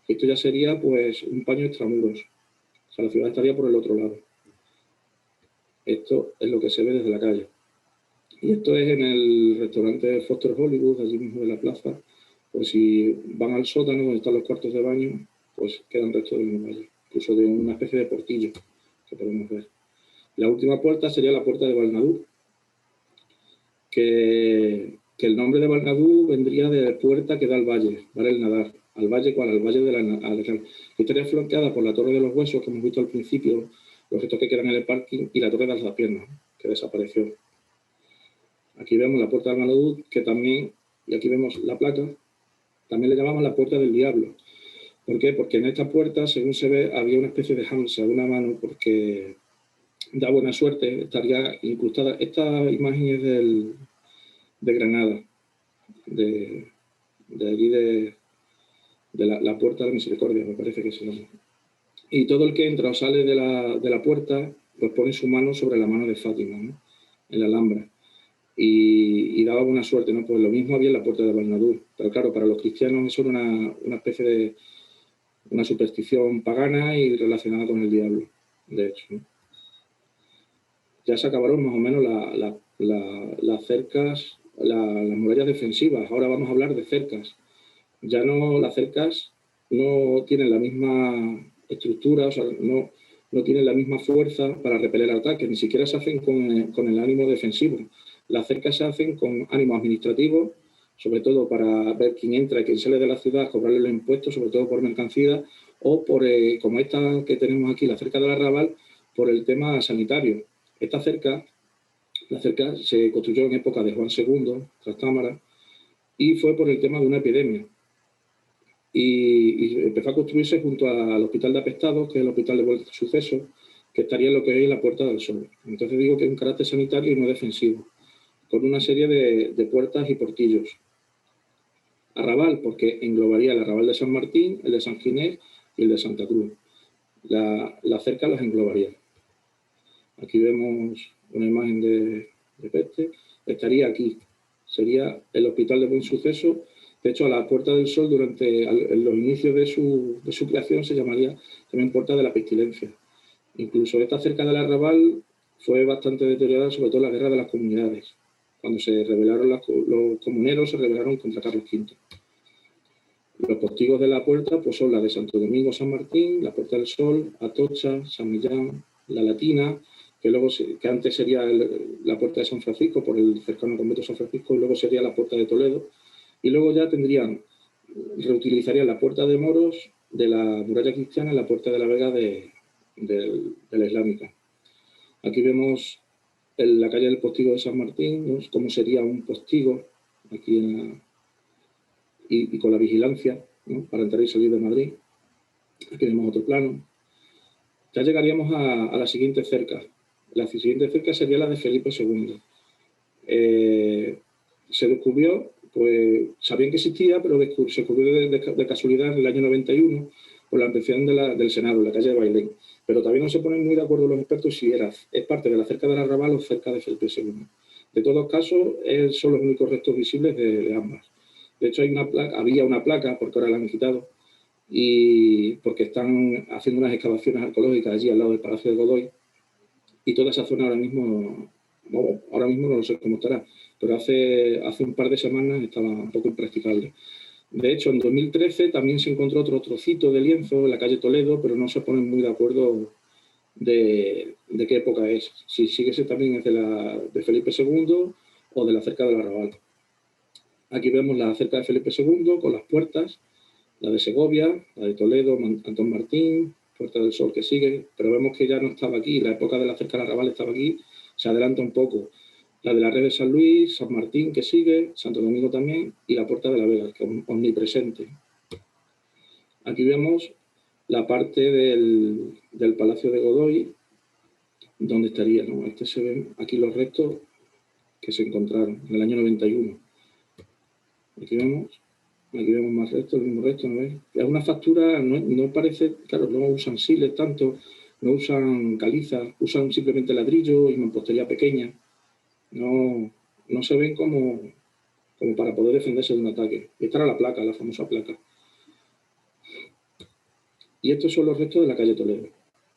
Esto ya sería pues un paño extramuros, o sea, la ciudad estaría por el otro lado. Esto es lo que se ve desde la calle. Y esto es en el restaurante Foster Hollywood, allí mismo de la plaza. Pues si van al sótano donde están los cuartos de baño, pues quedan restos del mismo allí, incluso de una especie de portillo que podemos ver. La última puerta sería la puerta de Balnadú, que el nombre de Balnadú vendría de puerta que da al valle, ¿vale? El Nadar. ¿Al valle cuál? Al valle de la que estaría flanqueada por la Torre de los Huesos, que hemos visto al principio, los restos que quedan en el parking, y la Torre de las Piernas, que desapareció. Aquí vemos la puerta de Balnadú, que también, y aquí vemos la placa, también le llamamos la puerta del diablo. ¿Por qué? Porque en esta puerta, según se ve, había una especie de hamsa, una mano, porque da buena suerte, estaría incrustada. Esta imagen es de Granada, de allí de la Puerta de la Misericordia, me parece que se llama. Y todo el que entra o sale de la puerta, pues pone su mano sobre la mano de Fátima, ¿no? En la Alhambra. Y daba buena suerte, ¿no? Pues lo mismo había en la Puerta de Balnadú. Pero claro, para los cristianos eso era una especie de una superstición pagana y relacionada con el diablo, de hecho, ¿no? Ya se acabaron más o menos las cercas, las murallas defensivas. Ahora vamos a hablar de cercas. Ya no, las cercas no tienen la misma estructura, o sea, no tienen la misma fuerza para repeler ataques, ni siquiera se hacen con el ánimo defensivo. Las cercas se hacen con ánimo administrativo, sobre todo para ver quién entra y quién sale de la ciudad, cobrarle los impuestos, sobre todo por mercancía, o por, como esta que tenemos aquí, la cerca del Arrabal, por el tema sanitario. Esta cerca, la cerca se construyó en época de Juan II, Trastámara, y fue por el tema de una epidemia. Y empezó a construirse junto al Hospital de Apestados, que es el Hospital de Buen Suceso, que estaría en lo que es la Puerta del Sol. Entonces digo que es un carácter sanitario y no defensivo, con una serie de puertas y portillos. Arrabal, porque englobaría el Arrabal de San Martín, el de San Ginés y el de Santa Cruz. La cerca las englobaría. Aquí vemos una imagen de Peste. Estaría aquí. Sería el Hospital de Buen Suceso. De hecho, a la Puerta del Sol, en los inicios de su creación, se llamaría también Puerta de la Pestilencia. Incluso esta cerca del Arrabal fue bastante deteriorada, sobre todo en la Guerra de las Comunidades. Cuando se rebelaron los comuneros, se rebelaron contra Carlos V. Los postigos de la puerta pues son la de Santo Domingo, San Martín, la Puerta del Sol, Atocha, San Millán, la Latina, que antes sería la Puerta de San Francisco, por el cercano convento de San Francisco, y luego sería la Puerta de Toledo. Y luego ya reutilizarían la Puerta de Moros de la muralla cristiana y la Puerta de la Vega de la islámica. Aquí vemos en la calle del Postigo de San Martín, ¿no? Cómo sería un postigo aquí y con la vigilancia, ¿no? Para entrar y salir de Madrid. Aquí vemos otro plano. Ya llegaríamos a la siguiente cerca. La siguiente cerca sería la de Felipe II. Se descubrió, pues sabían que existía, pero se descubrió de casualidad en el año 91 por la ampliación del Senado, en la calle de Bailén. Pero todavía no se ponen muy de acuerdo los expertos si es parte de la cerca del Arrabal o cerca de Felipe II. De todos casos, son los únicos restos visibles de ambas. De hecho, había una placa, porque ahora la han quitado, y porque están haciendo unas excavaciones arqueológicas allí al lado del Palacio de Godoy, y toda esa zona ahora mismo no lo sé cómo estará, pero hace un par de semanas estaba un poco impracticable. De hecho, en 2013 también se encontró otro trocito de lienzo en la calle Toledo, pero no se ponen muy de acuerdo de qué época es. Si sigue también es de Felipe II o de la cerca del Arrabal. Aquí vemos la cerca de Felipe II con las puertas, la de Segovia, la de Toledo, Antón Martín, Puerta del Sol que sigue, pero vemos que ya no estaba aquí, la época de la cerca del Arrabal estaba aquí, se adelanta un poco. La de la red de San Luis, San Martín que sigue, Santo Domingo también, y la Puerta de la Vega, que es omnipresente. Aquí vemos la parte del Palacio de Godoy, donde estaría, ¿no? Se ven aquí los restos que se encontraron en el año 91. Aquí vemos más restos, el mismo resto, ¿no ves? Es una factura, no parece, claro, no usan siles tanto, no usan caliza, usan simplemente ladrillo y mampostería pequeña. No no se ven como para poder defenderse de un ataque. Y esta era la placa, la famosa placa. Y estos son los restos de la calle Toledo,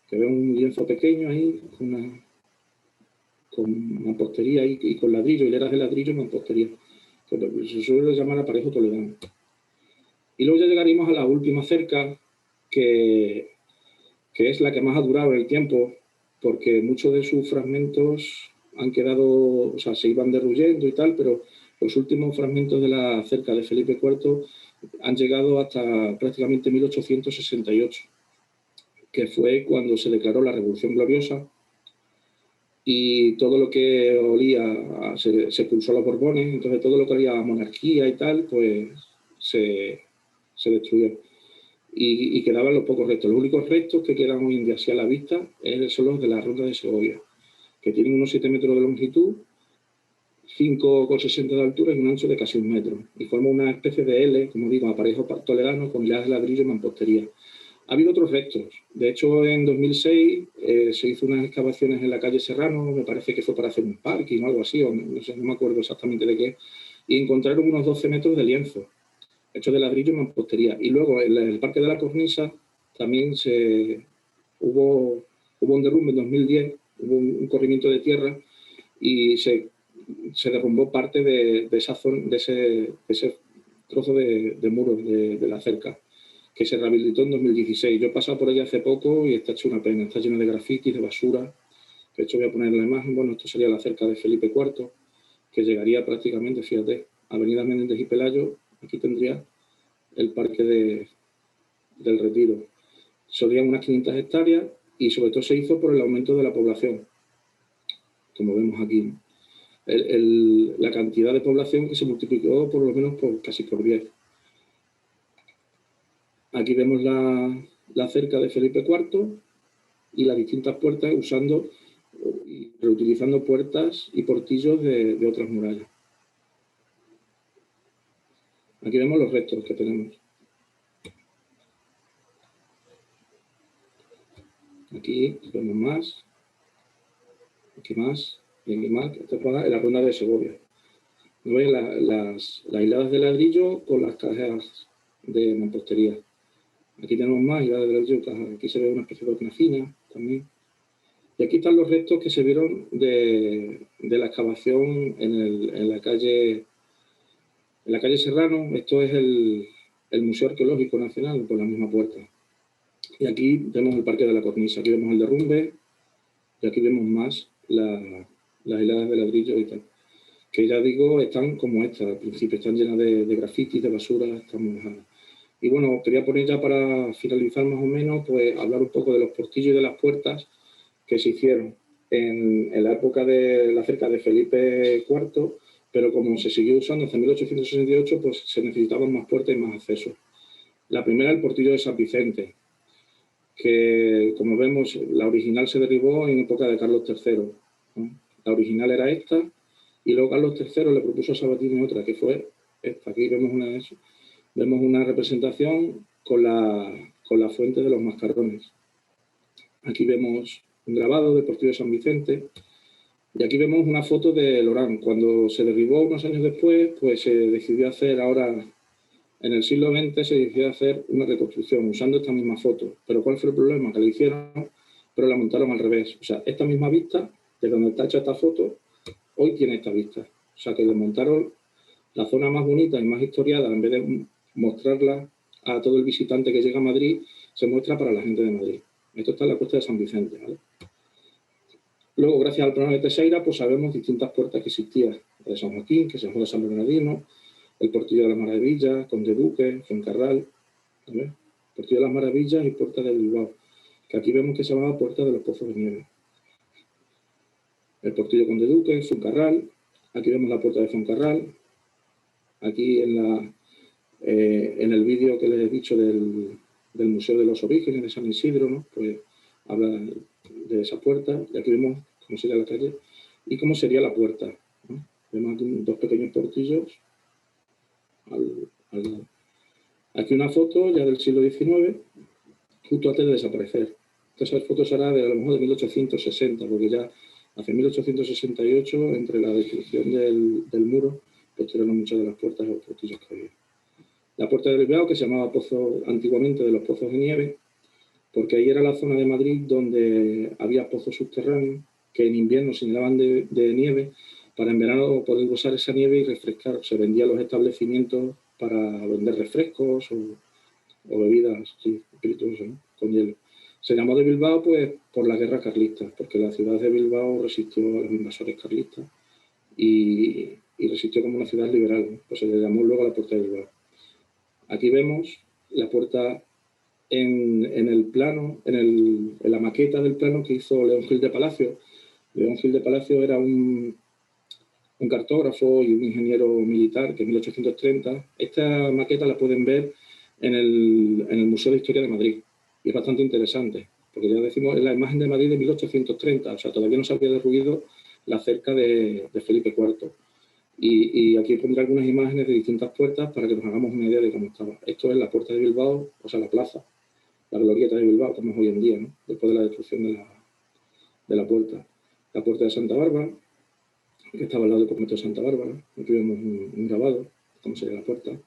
que ven un lienzo pequeño ahí, con mampostería y con ladrillo, hileras de ladrillo y mampostería. Se suele llamar aparejo toledano. Y luego ya llegaríamos a la última cerca, que es la que más ha durado en el tiempo, porque muchos de sus fragmentos han quedado, o sea, se iban derruyendo y tal, pero los últimos fragmentos de la cerca de Felipe IV han llegado hasta prácticamente 1868, que fue cuando se declaró la Revolución Gloriosa y todo lo que olía, se expulsó a los Borbones, entonces todo lo que olía a monarquía y tal, pues se destruyó. Y quedaban los pocos restos. Los únicos restos que quedan hoy en día así a la vista son los de la Ronda de Segovia, que tienen unos 7 metros de longitud, 5,60 de altura y un ancho de casi 1 metro. Y forma una especie de L, como digo, aparejo toledano con hileras de ladrillo y mampostería. Ha habido otros restos. De hecho, en 2006 se hizo unas excavaciones en la calle Serrano, me parece que fue para hacer un parking o algo así, o no sé, no me acuerdo exactamente de qué, y encontraron unos 12 metros de lienzo, hechos de ladrillo y mampostería. Y luego en el Parque de la Cornisa también hubo un derrumbe en 2010, hubo un corrimiento de tierra y se derrumbó parte de esa zona, de ese trozo de muro de la cerca, que se rehabilitó en 2016. Yo he pasado por ella hace poco y está hecho una pena, está lleno de grafitis, de basura. De hecho, voy a poner la imagen. Bueno, esto sería la cerca de Felipe IV, que llegaría prácticamente, fíjate, Avenida Menéndez y Pelayo. Aquí tendría el Parque del Retiro. Serían unas 500 hectáreas y sobre todo se hizo por el aumento de la población, como vemos aquí. La cantidad de población que se multiplicó por lo menos casi por 10. Aquí vemos la cerca de Felipe IV y las distintas puertas usando y reutilizando puertas y portillos de otras murallas. Aquí vemos los restos que tenemos. Aquí vemos más. Aquí más. Y aquí más. Esta es la Ronda de Segovia. ¿No veis las hiladas de ladrillo con las cajas de mampostería? Aquí tenemos más hiladas de ladrillo. Aquí se ve una especie de hornacina también. Y aquí están los restos que se vieron de la excavación en la calle Serrano. Esto es el Museo Arqueológico Nacional, por la misma puerta. Y aquí vemos el Parque de la Cornisa, aquí vemos el derrumbe y aquí vemos más las hiladas de ladrillo y tal. Que ya digo, están como estas, al principio, están llenas de grafitis, de basura, están mojadas. Y bueno, quería poner ya para finalizar más o menos, pues hablar un poco de los portillos y de las puertas que se hicieron en la época de la cerca de Felipe IV, pero como se siguió usando hasta 1868, pues se necesitaban más puertas y más accesos. La primera, el portillo de San Vicente, que como vemos, la original se derribó en época de Carlos III, ¿no? La original era esta, y luego Carlos III le propuso a Sabatini otra, que fue esta. Aquí vemos una representación con la fuente de los mascarones. Aquí vemos un grabado del portillo de San Vicente, y aquí vemos una foto de Lorán. Cuando se derribó unos años después, pues se decidió hacer ahora, en el siglo XX, se decidió hacer una reconstrucción usando esta misma foto. Pero ¿cuál fue el problema? Que la hicieron, pero la montaron al revés. O sea, esta misma vista, de donde está hecha esta foto, hoy tiene esta vista. O sea, que desmontaron la zona más bonita y más historiada, en vez de mostrarla a todo el visitante que llega a Madrid, se muestra para la gente de Madrid. Esto está en la Cuesta de San Vicente, ¿vale? Luego, gracias al plano de Teixeira, pues sabemos distintas puertas que existían. La de San Joaquín, que se llama de San Bernardino, el Portillo de las Maravillas, Conde Duque, Fuencarral, ¿vale? Portillo de las Maravillas y Puerta de Bilbao, que aquí vemos que se llamaba Puerta de los Pozos de Nieve. El Portillo Conde Duque, Fuencarral, aquí vemos la Puerta de Fuencarral, aquí en el vídeo que les he dicho del Museo de los Orígenes de San Isidro, ¿no? Pues habla de esa puerta, y aquí vemos cómo sería la calle y cómo sería la puerta, ¿no? Vemos aquí dos pequeños portillos al lado. Aquí una foto ya del siglo XIX, justo antes de desaparecer. Esa foto será de a lo mejor de 1860, porque ya Hacia 1868, entre la destrucción del muro, pues tiraron muchas de las puertas y los portillos que había. La puerta de Bilbao, que se llamaba Pozo antiguamente de los Pozos de Nieve, porque ahí era la zona de Madrid donde había pozos subterráneos que en invierno se llenaban de nieve para en verano poder usar esa nieve y refrescar. Se vendían los establecimientos para vender refrescos o bebidas espirituosas, ¿no? Con hielo. Se llamó de Bilbao pues, por la guerra carlista, porque la ciudad de Bilbao resistió a los invasores carlistas y resistió como una ciudad liberal, ¿no? Pues se le llamó luego la Puerta de Bilbao. Aquí vemos la puerta en el plano, en la maqueta del plano que hizo León Gil de Palacio. León Gil de Palacio era un cartógrafo y un ingeniero militar que en 1830, esta maqueta la pueden ver en el Museo de Historia de Madrid y es bastante interesante, porque ya decimos, es la imagen de Madrid de 1830, o sea, todavía no se había derruido la cerca de Felipe IV. Y aquí pondré algunas imágenes de distintas puertas para que nos hagamos una idea de cómo estaba. Esto es la Puerta de Bilbao, o sea, la plaza, la glorieta de Bilbao, como es hoy en día, ¿no? Después de la destrucción de la puerta. La Puerta de Santa Bárbara, que estaba al lado del convento de Santa Bárbara. Aquí vemos un grabado, cómo sería la puerta.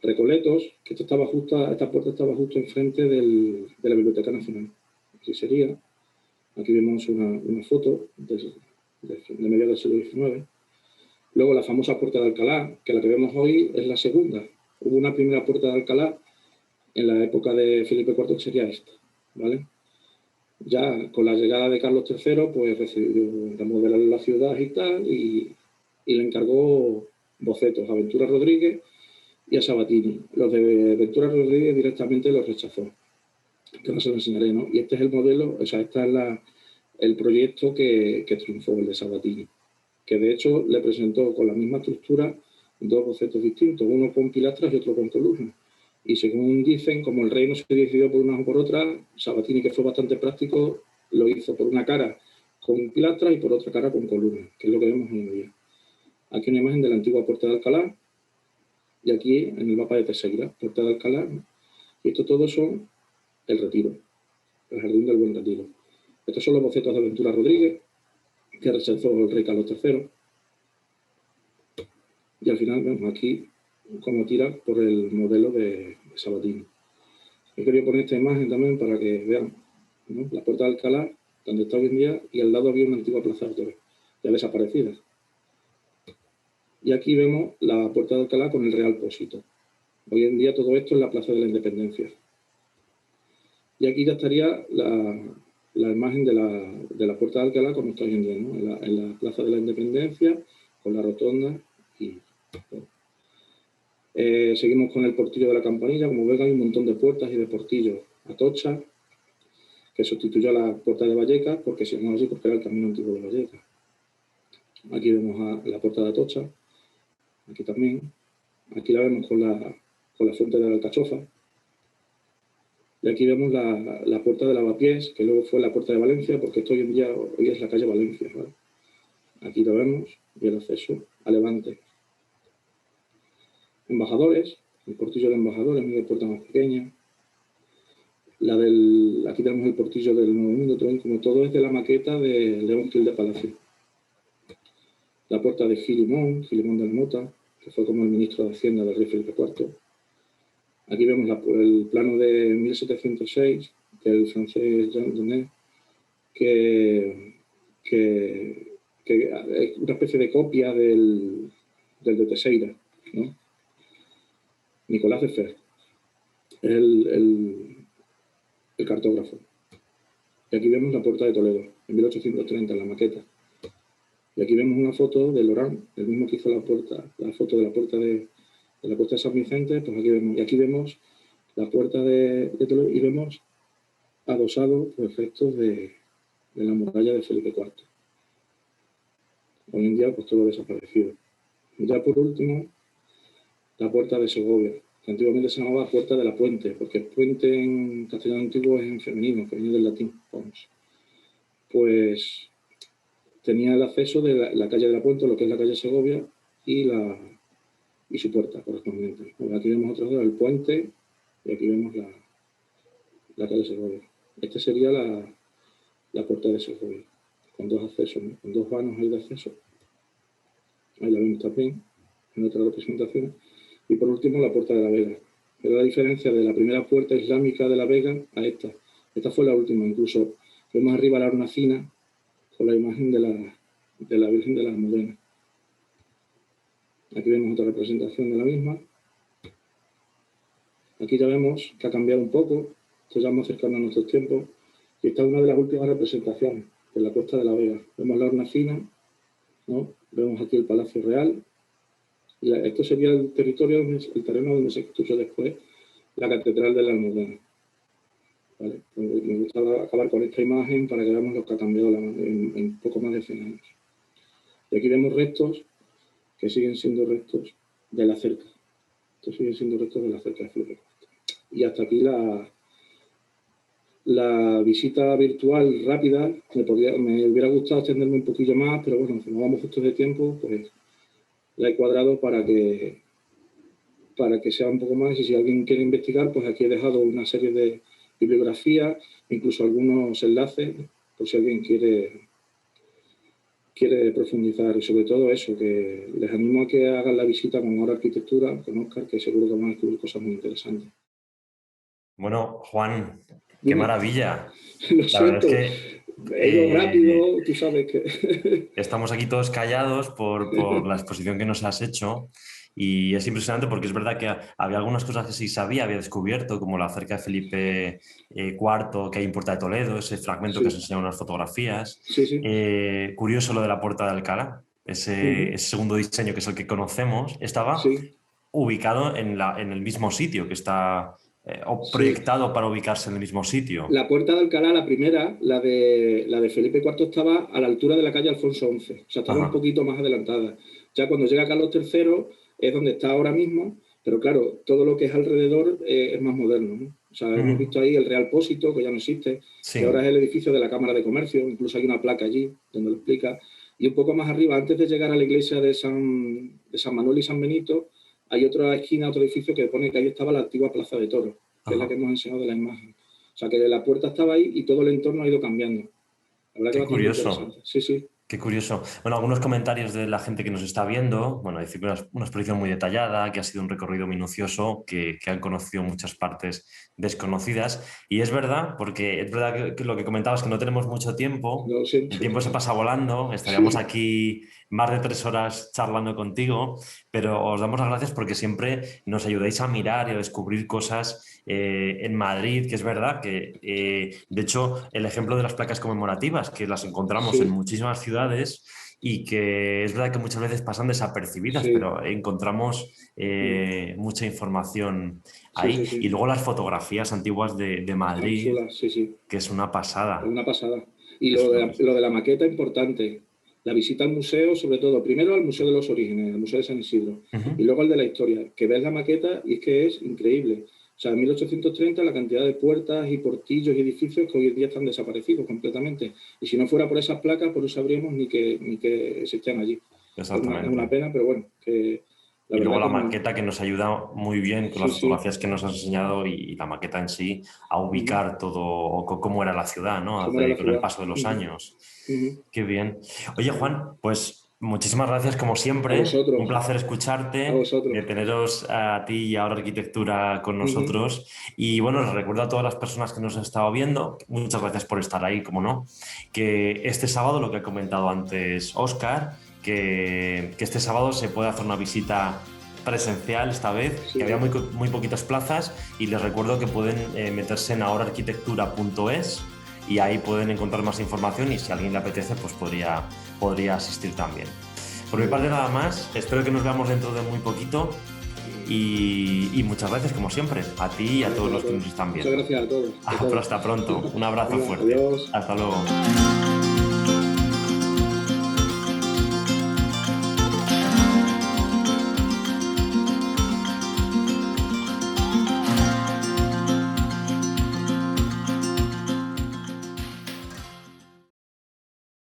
Recoletos, que esta puerta estaba justo enfrente de la Biblioteca Nacional. Así sería. Aquí vemos una foto de mediados del siglo XIX. Luego la famosa Puerta de Alcalá, que la que vemos hoy es la segunda. Hubo una primera Puerta de Alcalá en la época de Felipe IV, que sería esta, ¿vale? Ya con la llegada de Carlos III, pues decidió remodelar la ciudad y tal, y le encargó bocetos a Ventura Rodríguez y a Sabatini. Los de Ventura Rodríguez directamente los rechazó, que ahora se lo enseñaré, ¿no? Y este es el modelo, o sea, este es el proyecto que triunfó, el de Sabatini, que de hecho le presentó con la misma estructura dos bocetos distintos, uno con pilastras y otro con columnas. Y según dicen, como el rey no se decidió por una o por otra, Sabatini, que fue bastante práctico, lo hizo por una cara con pilastras y por otra cara con columnas, que es lo que vemos hoy en día. Aquí una imagen de la antigua Puerta de Alcalá y aquí en el mapa de Teixeira, Puerta de Alcalá. Y esto todo son el Retiro, el Jardín del Buen Retiro. Estos son los bocetos de Ventura Rodríguez, que rechazó el rey Carlos III. Y al final vemos aquí cómo tira por el modelo de Sabatini. He querido poner esta imagen también para que vean, ¿no? La Puerta de Alcalá, donde está hoy en día, y al lado había una antigua plaza de toros, ya desaparecida. Y aquí vemos la Puerta de Alcalá con el Real Pósito. Hoy en día todo esto es la Plaza de la Independencia. Y aquí ya estaría la imagen de la Puerta de Alcalá como está hoy en día, ¿no? En la Plaza de la Independencia, con la rotonda y... Bueno. Seguimos con el portillo de la Campanilla. Como ven, hay un montón de puertas y de portillos. Atocha, que sustituyó a la Puerta de Vallecas, porque se llamaba así porque era el camino antiguo de Vallecas. Aquí vemos a la Puerta de Atocha, aquí también. Aquí la vemos con la fuente de la Alcachofa. Y aquí vemos la Puerta de Lavapiés, que luego fue la Puerta de Valencia, porque esto hoy es la calle Valencia, ¿vale? Aquí lo vemos, y el acceso a Levante. Embajadores, el portillo de Embajadores, una puerta más pequeña. Aquí tenemos el portillo del Nuevo Mundo, como todo es de la maqueta de León Gil de Palacio. La puerta de Gilimón de la Mota, que fue como el ministro de Hacienda del rey Felipe IV. Aquí vemos el plano de 1706 del francés Jean Genet, que es una especie de copia del de Teixeira, ¿no? Nicolás de Fer, el cartógrafo. Y aquí vemos la Puerta de Toledo, en 1830, en la maqueta. Y aquí vemos una foto de Lorán, el mismo que hizo la foto de la puerta de la Costa de San Vicente. Pues aquí vemos, y aquí vemos la Puerta de Toledo y vemos adosado los restos de la muralla de Felipe IV. Hoy en día, pues todo desaparecido. Ya por último, la Puerta de Segovia, que antiguamente se llamaba Puerta de la Puente, porque el puente en castellano antiguo es en femenino, que viene del latín, pons. Pues tenía el acceso de la calle de la Puente, lo que es la calle Segovia, y su puerta correspondiente. Pues aquí vemos otra vez el puente y aquí vemos la calle Segovia. Esta sería la Puerta de Segovia, dos accesos, ¿no? Con 2 vanos ahí de acceso. Ahí la vemos también, en otra representación. Y por último, la puerta de la Vega. Pero la diferencia de la primera puerta islámica de la Vega a esta. Esta fue la última, incluso vemos arriba la hornacina con la imagen de la Virgen de la Almudena. Aquí vemos otra representación de la misma. Aquí ya vemos que ha cambiado un poco, esto ya vamos acercando a nuestros tiempos, y esta es una de las últimas representaciones de la Costa de la Vega. Vemos la hornacina, ¿no? Vemos aquí el Palacio Real. Esto sería el terreno donde se construyó después la Catedral de la Almudena. ¿Vale? Me gusta acabar con esta imagen para que veamos lo que ha cambiado en poco más de 100 años. Y aquí vemos restos que siguen siendo restos de la cerca. Estos siguen siendo restos de la cerca de Felipe IV. Y hasta aquí la visita virtual rápida. Me hubiera gustado extenderme un poquillo más, pero bueno, si no vamos justos de tiempo, pues la he cuadrado para que sea un poco más, y si alguien quiere investigar, pues aquí he dejado una serie de bibliografías, incluso algunos enlaces, por si alguien quiere profundizar, y sobre todo eso, que les animo a que hagan la visita con Ahora Arquitectura, con Óscar, que seguro que van a descubrir cosas muy interesantes. Bueno, Juan, qué maravilla. Lo siento, he ido rápido, tú sabes que... Estamos aquí todos callados por la exposición que nos has hecho, y es impresionante porque es verdad que había algunas cosas que sí sabía, había descubierto, como la cerca de Felipe IV que hay en Puerta de Toledo, ese fragmento que has enseñado en unas fotografías. Sí. Curioso lo de la Puerta de Alcalá, ese segundo diseño que es el que conocemos, estaba ubicado en el mismo sitio que está... o proyectado para ubicarse en el mismo sitio. La Puerta de Alcalá, la primera, la de Felipe IV, estaba a la altura de la calle Alfonso XI, o sea, estaba un poquito más adelantada. Ya cuando llega Carlos III es donde está ahora mismo, pero claro, todo lo que es alrededor es más moderno, ¿no? O sea, hemos visto ahí el Real Pósito, que ya no existe, que ahora es el edificio de la Cámara de Comercio, incluso hay una placa allí donde lo explica, y un poco más arriba, antes de llegar a la iglesia de San Manuel y San Benito, hay otra esquina, otro edificio que pone que ahí estaba la antigua Plaza de Toros, que es la que hemos enseñado de la imagen. O sea, que la puerta estaba ahí y todo el entorno ha ido cambiando. La verdad que qué curioso. Sí. Qué curioso. Bueno, algunos comentarios de la gente que nos está viendo. Bueno, decir una exposición muy detallada, que ha sido un recorrido minucioso, que han conocido muchas partes desconocidas. Y es verdad, porque es verdad que lo que comentabas, que no tenemos mucho tiempo. Lo siento. El tiempo se pasa volando. Estaríamos aquí más de 3 horas charlando contigo, pero os damos las gracias porque siempre nos ayudáis a mirar y a descubrir cosas en Madrid, que es verdad que, de hecho, el ejemplo de las placas conmemorativas, que las encontramos en muchísimas ciudades y que es verdad que muchas veces pasan desapercibidas, pero encontramos mucha información ahí. Y luego las fotografías antiguas de Madrid, que es una pasada. Una pasada. Y lo de la maqueta, importante. La visita al museo, sobre todo, primero al Museo de los Orígenes, al Museo de San Isidro, y luego al de la Historia, que ves la maqueta y es que es increíble. O sea, en 1830 la cantidad de puertas y portillos y edificios que hoy en día están desaparecidos completamente. Y si no fuera por esas placas, pues no sabríamos ni que existían allí. Exactamente. Es una pena, pero bueno. Que y luego la maqueta que nos ayuda muy bien con las fotografías que nos has enseñado y la maqueta en sí a ubicar todo, cómo era la ciudad, ¿no? Con el paso de los años. Qué bien. Oye, Juan, pues muchísimas gracias como siempre. Un placer escucharte, de teneros a ti y Ahora Arquitectura con nosotros. Y bueno, les recuerdo a todas las personas que nos han estado viendo, muchas gracias por estar ahí, como no, que este sábado, lo que ha comentado antes Óscar, que este sábado se puede hacer una visita presencial esta vez, que había muy poquitas plazas, y les recuerdo que pueden meterse en ahoraarquitectura.es y ahí pueden encontrar más información, y si a alguien le apetece pues podría asistir también. Por mi parte nada más, espero que nos veamos dentro de muy poquito y muchas gracias como siempre a ti y a todos los que nos están viendo. Muchas gracias a todos. Hasta pronto, un abrazo fuerte. Adiós. Hasta luego.